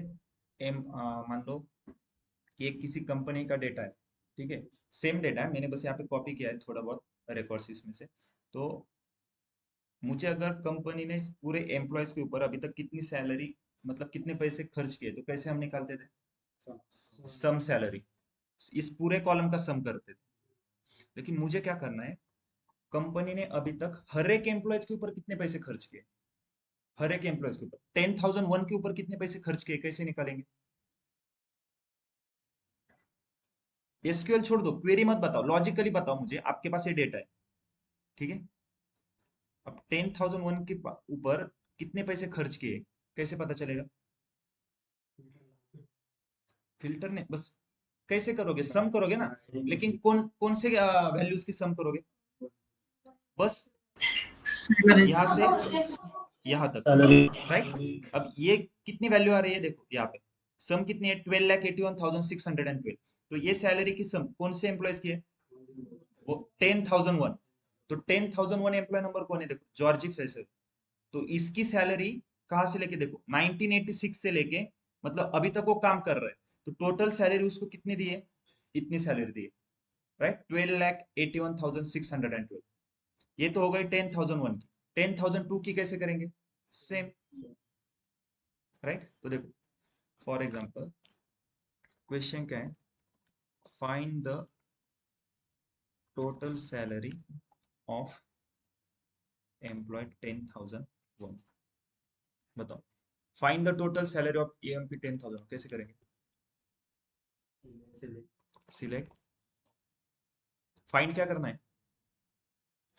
Speaker 1: मान लो कि एक किसी कंपनी का डेटा है, ठीक है, सेम डेटा है, मैंने बस यहाँ पे कॉपी किया है थोड़ा बहुत रिकॉर्ड्स इसमें से। तो मुझे अगर कंपनी ने पूरे एम्प्लॉयज के ऊपर अभी तक कितनी सैलरी, मतलब कितने पैसे खर्च किए, तो कैसे हम निकालते थे, सम सैलरी, इस पूरे कॉलम का सम करते थे। लेकिन मुझे क्या करना है, कंपनी ने अभी तक हर एक एम्प्लॉयज के ऊपर कितने पैसे खर्च किए, हर एक एम्प्लॉयज के ऊपर 10,001 के ऊपर कितने पैसे खर्च किए, कैसे निकालेंगे। एसक्यूएल छोड़ दो, क्वेरी मत बताओ, लॉजिकली बताओ मुझे, आपके पास ये डेटा है, ठीक है। अब 10,001 के ऊपर कितने पैसे खर्च किए, कैसे पता चलेगा, फिल्टर ने बस, कैसे करोगे, सम करोगे ना, लेकिन कौन कौन से वैल्यूज की सम करोगे, बस यहाँ से यहाँ तक,
Speaker 2: सैलरी।
Speaker 1: राइट। अब ये कितनी वैल्यू आ रही है देखो यहाँ पे, सम कितनी है, 12,81,612। तो ये सैलरी की सम कौन से एम्प्लॉयज की है, वो 10,001। तो 10,001 एम्प्लॉय नंबर कौन है, देखो जॉर्जी फ्रेशर। तो इसकी सैलरी कहाँ से लेके देखो, 1986 से लेके, मतलब अभी तक वो काम कर रहा है, तो टोटल सैलरी उसको कितनी दी है, इतनी सैलरी दी है, राइट, 12,81,612। ये तो हो गई 10,001 की। 10,002 की कैसे करेंगे, सेम, राइट। तो देखो फॉर एग्जांपल क्वेश्चन क्या है, find the total salary of employee 10,001। बताओ, find the total salary of AMP 10,000 कैसे करेंगे, सिलेक्ट, फाइंड क्या करना है,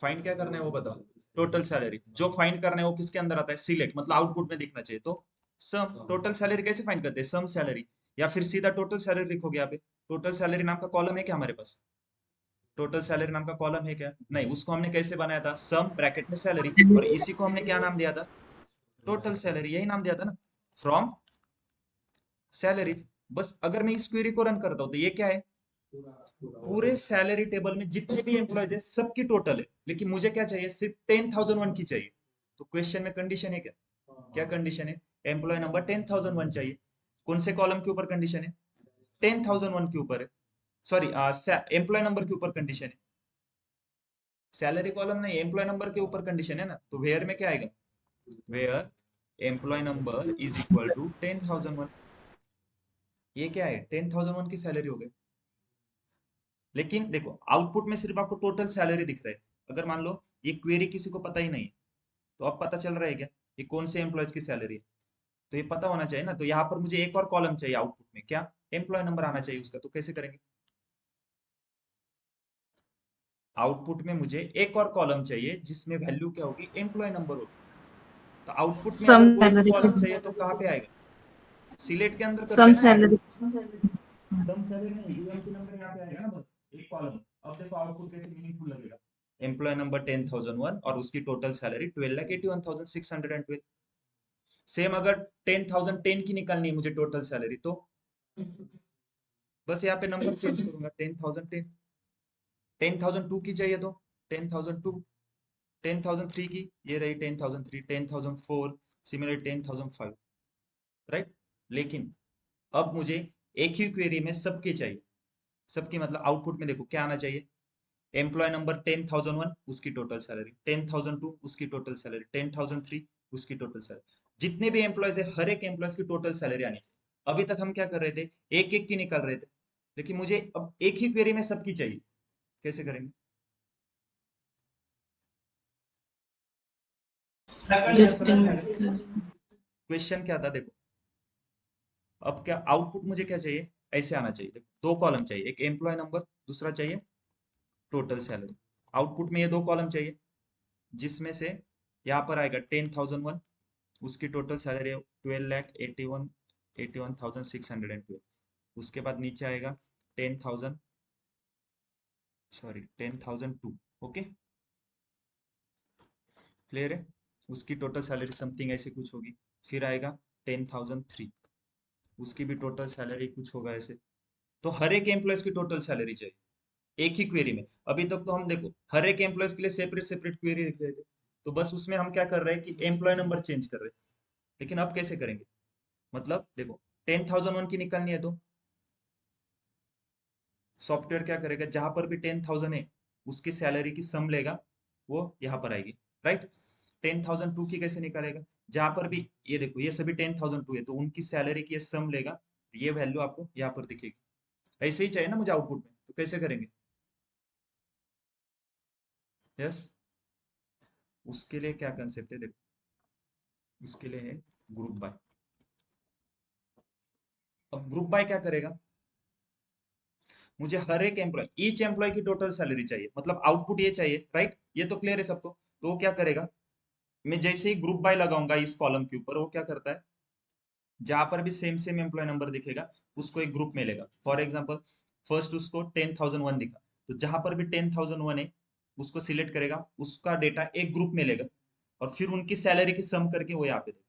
Speaker 1: फाइंड क्या करना है वो बताओ, टोटल सैलरी जो फाइंड करना है वो किसके अंदर आता है, सिलेक्ट, मतलब आउटपुट में दिखना चाहिए, तो सम, टोटल सैलरी कैसे फाइंड करते हैं, सम सैलरी, या फिर सीधा टोटल सैलरी लिखोगे यहाँ पे। टोटल सैलरी नाम का कॉलम है क्या हमारे पास, टोटल सैलरी नाम का कॉलम है क्या, नहीं, उसको हमने कैसे बनाया था, सम ब्रैकेट में सैलरी, और इसी को हमने क्या नाम दिया था, टोटल सैलरी, यही नाम दिया था ना, फ्रॉम सैलरीज। बस अगर मैं इस क्वेरी को रन करता हूँ तो ये क्या है, पूरे सैलरी टेबल में जितने भी एम्प्लॉयज है सबकी टोटल है, लेकिन मुझे क्या चाहिए, सिर्फ 10,001 की चाहिए। तो क्वेश्चन में कंडीशन है क्या, क्या कंडीशन है, एम्प्लॉय नंबर 10,001 चाहिए। कौन से कॉलम के ऊपर कंडीशन है, 10,001 के ऊपर है, सॉरी एम्प्लॉय नंबर के ऊपर कंडीशन है, सैलरी कॉलम नहीं, एम्प्लॉय नंबर के ऊपर कंडीशन है ना। तो वेयर में क्या आएगा, where employee number is equal to 10,001। ये क्या है, 10,001 की सैलरी हो गई। लेकिन देखो आउटपुट में सिर्फ आपको टोटल सैलरी दिख रहा है। अगर मान लो ये क्वेरी किसी को पता ही नहीं है, तो अब पता चल रहा है क्या ये कौन से एम्प्लॉयज की सैलरी है, तो ये पता होना चाहिए ना। तो यहाँ पर मुझे एक और कॉलम चाहिए आउटपुट में, क्या, एम्प्लॉय नंबर आना चाहिए उसका। तो कैसे करेंगे, आउटपुट में मुझे एक और कॉलम चाहिए जिसमें वैल्यू क्या होगी, एम्प्लॉय नंबर होगी। तो आउटपुट में
Speaker 5: सम
Speaker 1: अगर कोई भी
Speaker 5: सैलरी
Speaker 1: कॉलम चाहिए तो कहाँ पे आएगा, सिलेक्ट के अंदर करते
Speaker 5: सम
Speaker 1: हैं ना ऐड।
Speaker 5: सैलरी
Speaker 1: सम सैलरी नहीं, यूएमपी नंबर यहाँ पे आएगा ना, बस एक कॉलम। अब देखो आउटपुट कैसे मीनिंगफुल लगेगा, एम्प्लॉय नंबर 10,001 और उसकी टोटल सैलरी 12,81,612। सेम अगर 10,010 की निकालनी है मुझे टोटल सैलरी, तो बस यहाँ पे नंबर चेंज करूंगा, 10,010। 10,002 की चाहिए तो 10,002, 10,003 की ये रही 10,003, 10,004, सिमिलर 10,005, राइट। लेकिन अब मुझे एक ही क्वेरी में सबके चाहिए, सबकी मतलब आउटपुट में देखो क्या आना चाहिए, एम्प्लॉय नंबर 10,001 उसकी टोटल सैलरी, 10,002 उसकी टोटल सैलरी, 10,003 उसकी टोटल सैलरी, जितने भी एम्प्लॉयज है हर एक एम्प्लॉयज की टोटल सैलरी आनी चाहिए। अभी तक हम क्या कर रहे थे, एक एक की निकाल रहे थे, लेकिन मुझे अब एक ही क्वेरी में सबकी चाहिए। कैसे करेंगे, क्वेश्चन समझ में आ
Speaker 5: लिस्टिंग
Speaker 1: गया, क्वेश्चन क्या था देखो। अब क्या आउटपुट मुझे क्या चाहिए, ऐसे आना चाहिए, देखो दो कॉलम चाहिए, एक एम्प्लॉय नंबर, दूसरा चाहिए टोटल सैलरी। आउटपुट में ये दो कॉलम चाहिए, जिसमें से यहाँ पर आएगा 10,001, उसकी टोटल सैलरी 12,81,612। उसके बाद नीचे आएगा 10,000, सॉरी 10,002। ओके, क्लियर है, उसकी टोटल सैलरी समथिंग ऐसे कुछ होगी। फिर आएगा 10,003, उसकी भी टोटल सैलरी कुछ होगा ऐसे। तो हर एक एम्प्लॉयज की टोटल सैलरी चाहिए एक ही क्वेरी में। अभी तक तो हम देखो हर एक एम्प्लॉयज के लिए सेपरेट सेपरेट क्वेरी लिख रहे थे, तो बस उसमें हम क्या कर रहे हैं कि एम्प्लॉय नंबर चेंज कर रहे हैं। लेकिन अब कैसे करेंगे, मतलब देखो 10,001 की निकालनी है तो सॉफ्टवेयर क्या करेगा, जहां पर भी 10,000 है उसकी सैलरी की सम लेगा, वो यहाँ पर आएगी, राइट। 10,002 की कैसे निकालेगा, जहां पर भी ये देखो ये सभी 10,002 है तो उनकी सैलरी की ये सम लेगा, ये वैल्यू आपको यहाँ पर दिखेगी। ऐसे ही चाहिए ना मुझे आउटपुट में, तो कैसे करेंगे, यस। उसके लिए क्या कंसेप्ट है देखो, उसके लिए है ग्रुप बाय। अब ग्रुप बाय क्या करेगा, मुझे हर एक एम्प्लॉय, ईच एम्प्लॉय की टोटल सैलरी चाहिए, मतलब आउटपुट ये चाहिए, राइट। ये तो क्लियर है सबको। तो वो क्या करेगा, मैं जैसे ही ग्रुप बाय लगाऊंगा इस कॉलम के ऊपर, वो क्या करता है, जहां पर भी सेम सेम एम्प्लॉय नंबर दिखेगा उसको एक ग्रुप में लेगा। फॉर एग्जाम्पल फर्स्ट उसको 10,001 दिखा, तो जहां पर भी 10,001 है उसको सिलेक्ट करेगा, उसका डेटा एक ग्रुप में लेगा, और फिर उनकी सैलरी की सम करके वो यहाँ पे देगा।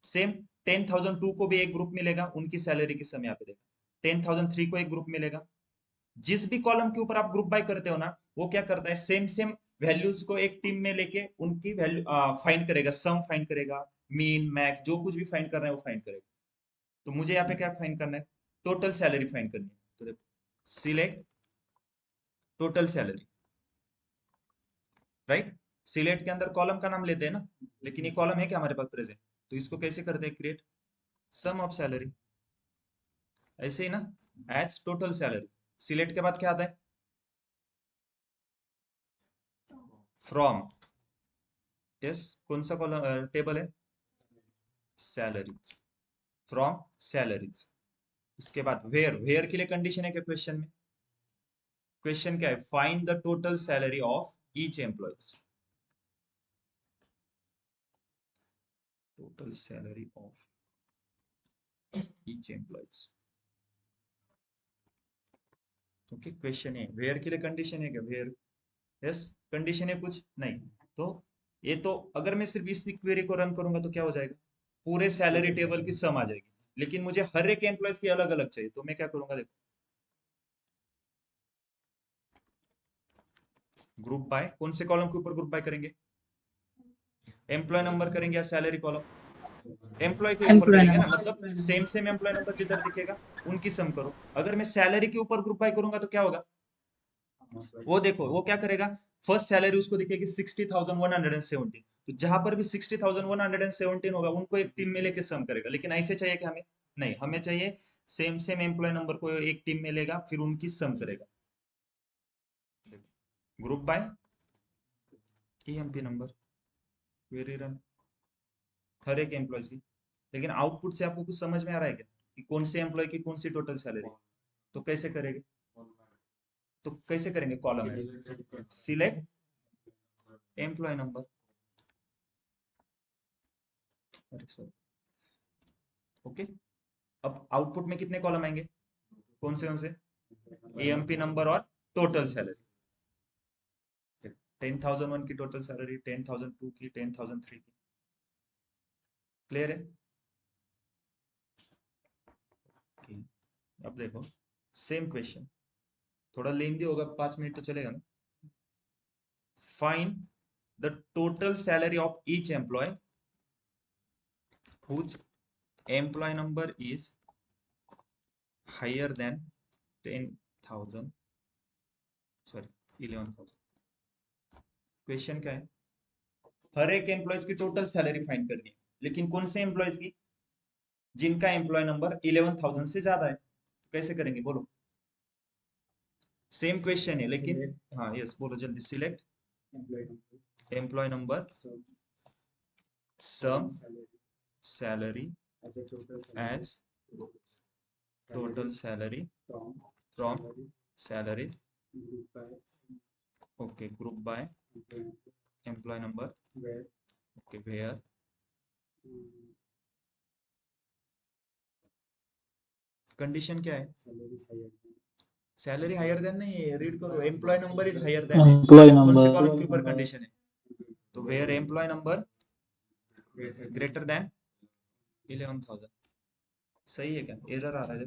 Speaker 1: सेम 10,002 को भी एक ग्रुप में लेगा, उनकी सैलरी की सम यहाँ पे देगा। 10,003 को एक ग्रुप में लेगा। जिस भी कॉलम के ऊपर आप ग्रुप बाय करते हो ना, वो क्या करता है, सेम सेम वैल्यूज को एक टीम में लेके उनकी वैल्यू फाइंड करेगा, सम फाइंड करेगा, मीन मैक्स जो कुछ भी फाइंड करना है वो फाइंड करेगा। तो मुझे यहाँ पे क्या फाइंड करना है, टोटल सैलरी फाइंड करनी है। तो देखो select total salary, right. Select के अंदर कॉलम का नाम लेते हैं ना, लेकिन ये कॉलम है क्या हमारे पास प्रेजेंट, तो इसको कैसे करते हैं क्रिएट, सम ऑफ सैलरी, ऐसे ही ना, एज टोटल सैलरी। सिलेक्ट के बाद क्या आता है, फ्रॉम, यस, कौन सा कॉलम टेबल है, सैलरीज, फ्रॉम सैलरीज। उसके बाद वेयर, वेयर के लिए कंडीशन है क्या क्वेश्चन में, क्वेश्चन क्या है, find the total salary of each employees, total salary of each employees. Okay, question है, वेयर के लिए कंडीशन है क्या, वेयर, यस, कंडीशन है कुछ नहीं। तो ये तो अगर मैं सिर्फ इस क्वेरी को रन करूंगा तो क्या हो जाएगा, पूरे सैलरी टेबल की सम आ जाएगी। लेकिन मुझे हर एक एम्प्लॉयज की अलग अलग चाहिए, तो मैं क्या करूंगा देखो, ग्रुप बाय, कौन से कॉलम के ऊपर ग्रुप बाय करेंगे? एम्प्लॉय नंबर करेंगे या सैलरी कॉलम? एम्प्लॉय के ऊपर
Speaker 5: एम्प्लॉय
Speaker 1: करेंगे ना,
Speaker 5: नंबर।
Speaker 1: मतलब सेम एम्प्लॉय नंबर जिधर दिखेगा उनकी सम करो। अगर मैं सैलरी के ऊपर ग्रुप बाय करूंगा तो क्या होगा? वो देखो वो क्या करेगा, फर्स्ट सैलरी उसको दिखेगी 60,117, तो जहां पर भी 60,117 होगा उनको एक टीम में लेके सम करेगा। लेकिन ऐसे चाहिए कि हमें नहीं, हमें चाहिए सेम एम्प्लॉय नंबर को एक टीम में लेगा फिर उनकी सम करेगा। Group by EMP number, query run हर एक एम्प्लॉय की। लेकिन आउटपुट से आपको कुछ समझ में आ रहा है क्या कि कौन से एम्प्लॉय की कौन सी टोटल सैलरी? तो कैसे करेंगे? तो कैसे करेंगे? कॉलम है, सिलेक्ट एम्प्लॉय नंबर, अरे सॉरी, ओके। अब आउटपुट में कितने कॉलम आएंगे? कौन से? एएमपी नंबर और टोटल सैलरी। 10,001 की टोटल सैलरी, 10,002 की, 10,003 की। क्लियर है? Okay. अब देखो सेम क्वेश्चन, थोड़ा लेंदी होगा, 5 मिनट तो चलेगा ना। Find the total salary of each employ whose employee number is higher than 10,000, sorry 11,000। Question क्या है? हर एक एम्प्लॉयज की टोटल सैलरी फाइंड करनी है, लेकिन कौन से एम्प्लॉयज की? जिनका एम्प्लॉय नंबर 11,000 से ज्यादा है। तो कैसे करेंगे बोलो? सेम क्वेश्चन है लेकिन, हाँ यस बोलो जल्दी। Select employee number sum salary as total salary from salaries, okay. Group by employee number, okay. Where condition क्या है? सैलरी हायर देन नहीं है, रीड करो, employee number is higher than है।
Speaker 2: एम्प्लॉय
Speaker 1: कौन से
Speaker 2: नंबर
Speaker 1: कॉलम के ऊपर कंडीशन है? तो where employee number greater than 11,000। सही है क्या? एरर आ रहा है?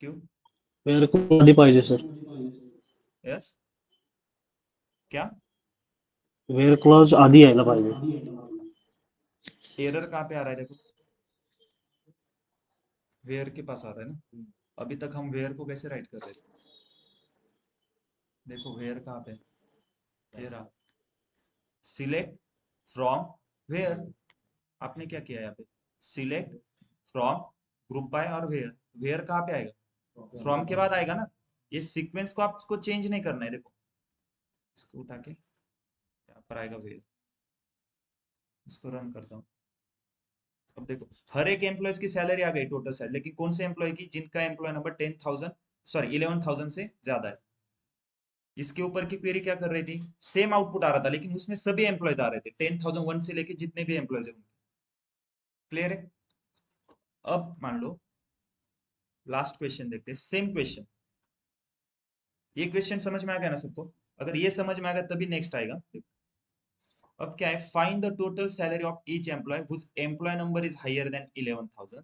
Speaker 1: क्यों?
Speaker 2: वेअर को आधी पाहिजे सर,
Speaker 1: यस क्या?
Speaker 2: वेअर क्लॉज आधी यायला पाहिजे।
Speaker 1: एरर कहाँ पे आ रहा है? देखो वेयर के पास आ रहा है ना। अभी तक हम वेयर को कैसे राइट कर रहे थे? देखो वेयर कहाँ पे? ये रहा, सिलेक्ट फ्रॉम वेयर। आपने क्या किया यहाँ पे? सिलेक्ट फ्रॉम ग्रुप बाय और वेयर। वेयर कहाँ पे आएगा? फ्रॉम के बाद आएगा ना। ये सीक्वेंस को आपको चेंज नहीं करना है। देखो इसको उठा के यहाँ पर आएगा वेयर। इसको रन करता हूँ। अब देखो हर एक एम्प्लॉय की सैलरी आ गई टोटल सैलरी, लेकिन कौन से एम्प्लॉय की? जिनका एम्प्लॉय नंबर 10,000 सॉरी 11,000 से ज्यादा है। इसके ऊपर की क्वेरी क्या कर रही थी? सेम आउटपुट आ रहा था लेकिन उसमें सभी एम्प्लॉयज आ रहे थे, 10,001 से लेके जितने भी एम्प्लॉयज है। क्लियर है? अब मान लो लास्ट क्वेश्चन देखते हैं, सेम क्वेश्चन। ये क्वेश्चन समझ में आ गया ना सबको? अगर ये समझ में आ गया तभी नेक्स्ट आएगा। अब क्या है? Find the total salary of each employee whose employee number is higher than 11,000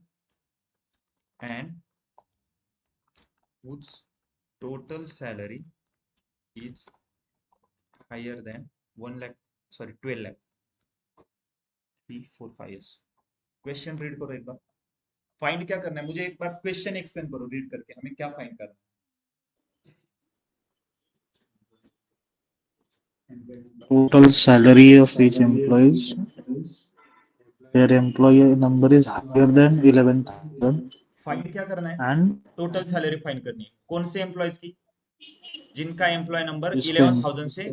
Speaker 1: and whose total salary is higher than 1 lakh sorry 12 lakh 3 4 5 years। Question read करो एक बार। फाइंड क्या करना है मुझे एक बार क्वेश्चन एक्सप्लेन करो रीड करके, हमें क्या फाइंड करना है?
Speaker 2: Total salary of each employees where employee number is higher than 11,000
Speaker 1: find क्या करना है?
Speaker 2: and
Speaker 1: टोटल सैलरी फाइंड करनी है। कौन से एम्प्लॉयज की? जिनका एम्प्लॉय नंबर
Speaker 2: इसका
Speaker 1: 11,000 से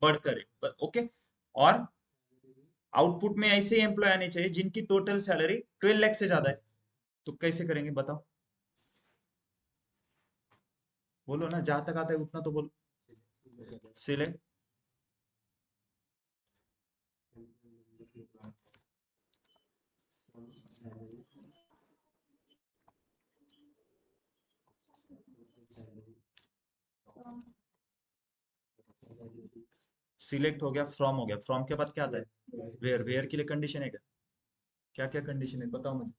Speaker 1: बढ़कर है, ओके। और आउटपुट में ऐसे एम्प्लॉय आने चाहिए जिनकी टोटल सैलरी 12 लाख से ज्यादा है। तो कैसे करेंगे बताओ? बोलो ना, जहां तक आता है उतना तो बोलो। सिलेक्ट सिलेक्ट हो गया, फ्रॉम हो गया। फ्रॉम के बाद क्या आता है? वेयर। वेयर के लिए कंडीशन है क्या? क्या क्या कंडीशन है बताओ मुझे।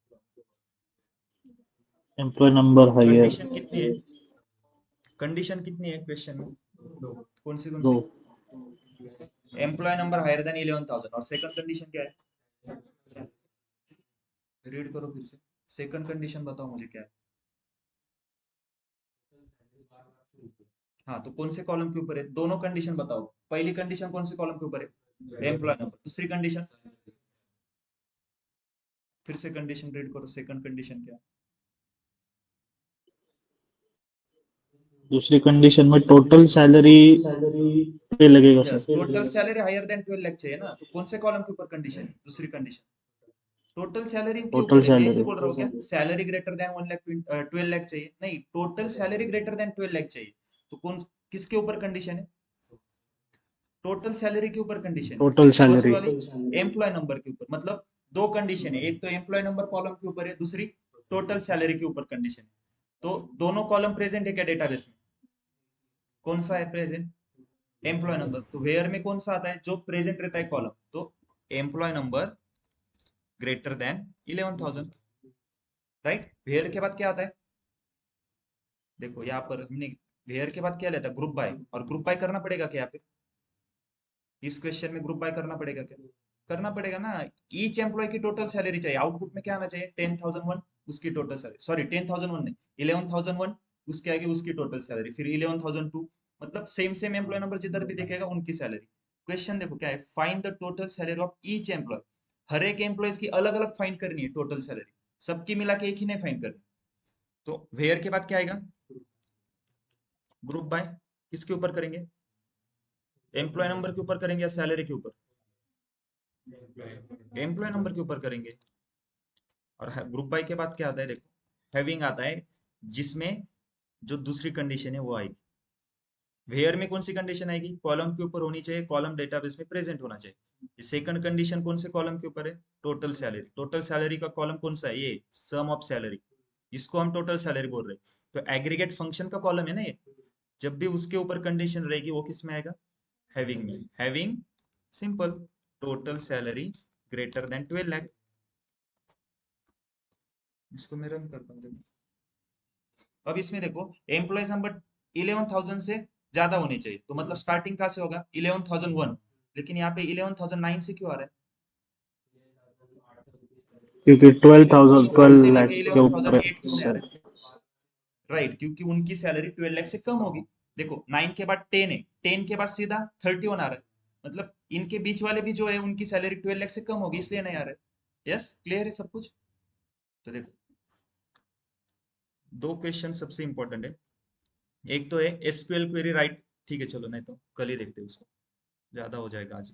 Speaker 2: employee number higher
Speaker 1: कंडीशन कितनी है? कंडीशन कितनी है क्वेश्चन में? कौन सी
Speaker 2: दो
Speaker 1: एम्प्लॉय नंबर हायर देन 11,000 और सेकंड कंडीशन क्या है? रीड करो फिर से, सेकंड कंडीशन बताओ मुझे क्या है? हाँ, तो कौन से कॉलम के ऊपर है? दोनों कंडीशन बताओ। पहली कंडीशन कौन से कॉलम के ऊपर है? Employ number. दूसरी कंडीशन, फिर से कंडीशन रीड करो, सेकंड कंडीशन क्या है?
Speaker 2: दूसरी कंडीशन में टोटल सैलरी पे लगेगा
Speaker 1: yes,
Speaker 2: sir.
Speaker 1: Total salary higher than 12 lakh चाहिए ना, तो कौन से कॉलम के ऊपर कंडीशन है? दूसरी कंडीशन टोटल सैलरी के
Speaker 2: टोटल
Speaker 1: ऊपर है। मैं ऐसे
Speaker 2: सैलरी
Speaker 1: बोल रहा हूँ क्या salary greater then 1 lakh 12 lakh चाहिए? नहीं, total salary greater then 12 lakh चाहिए। तो कौन, किसके ऊपर कंडीशन है? टोटल सैलरी के ऊपर कंडीशन है।
Speaker 2: टोटल
Speaker 1: फर्स्ट
Speaker 2: सैलरी
Speaker 1: वाली एम्प्लॉय नंबर के ऊपर, मतलब दो कंडीशन है, एक तो एम्प्लॉय नंबर कॉलम के ऊपर है, दूसरी टोटल सैलरी के ऊपर कंडीशन है। तो दोनों कॉलम प्रेजेंट है क्या डेटाबेस में? कौन सा है प्रेजेंट? Employee number. तो वेयर में कौन सा आता है जो प्रेजेंट रहता है कॉलम? तो employee number greater than 11,000, right. Where के बाद क्या आता है? देखो यहाँ पर हमने वेयर के बाद क्या लेता है? Group by. और ग्रुप बाय करना पड़ेगा क्या यहाँ पे? इस क्वेश्चन में ग्रुप बाय करना पड़ेगा क्या? करना पड़ेगा ना। ईच एम्प्लॉय की टोटल सैलरी चाहिए, आउटपुट में क्या आना चाहिए? 10,001 उसकी टोटल सैलरी, सॉरी 10,001 नहीं, 11,001 उसके आगे उसकी टोटल सैलरी, फिर 11,002, मतलब सेम सेम एम्प्लॉय नंबर जिधर भी दिखेगा उनकी सैलरी। क्वेश्चन देखो क्या है, find the total salary of each employee. हर एक एम्प्लॉय की अलग अलग फाइंड करनी है टोटल सैलरी, सबकी मिला के एक ही नहीं फाइंड करनी। तो वेयर के बाद क्या आएगा? Group by. किसके ऊपर करेंगे? एम्प्लॉय नंबर के ऊपर करेंगे या सैलरी के ऊपर? एम्प्लॉय नंबर के ऊपर करेंगे। और ग्रुप बाय के बाद क्या आता है? देखो हैविंग आता है, जिसमें जो दूसरी कंडीशन है वो आएगी। वेयर में कौन सी कंडीशन आएगी? कॉलम के ऊपर होनी चाहिए, कॉलम डेटाबेस में प्रेजेंट होना चाहिए। सेकंड कंडीशन कौन से कॉलम के ऊपर है? Total salary. टोटल सैलरी का कॉलम कौन सा है? ये सम ऑफ सैलरी, इसको हम टोटल सैलरी बोल रहे हैं। तो एग्रीगेट फंक्शन का कॉलम है ना ये। जब भी उसके ऊपर कंडीशन रहेगी वो किस में आएगा? हैविंग में। Having simple, total salary greater then 12 lakh. इसको मैं रन करता हूँ, देखो। अब इसमें देखो एम्प्लॉयज नंबर 11,000 से ज्यादा होने चाहिए, तो मतलब स्टार्टिंग कहाँ से होगा? 11,001। लेकिन यहाँ पे 11,009 से क्यों आ रहा है?
Speaker 2: क्योंकि 12,000
Speaker 1: 11,001 से
Speaker 2: 12 लाख
Speaker 1: लेके
Speaker 2: के ऊपर
Speaker 1: 11,008 क्यों नहीं आ
Speaker 2: सर।
Speaker 1: रहा है? राइट, क्योंकि उनकी सैलरी 12 लाख से कम होगी। देखो 9 के बाद 10 है, 10 के बाद सीधा 31 आ रहा है, मतलब इनके बीच वाले भी जो है उनकी सैलरी 12 लाख से कम होगी, इसलिए नहीं आ रहा है। यस, क्लियर है सब कुछ? तो देखो दो क्वेश्चन सबसे इंपॉर्टेंट है। एक तो है एसक्यूएल क्वेरी राइट, ठीक है चलो, नहीं तो कल ही देखते हैं उसको, ज्यादा हो जाएगा आज।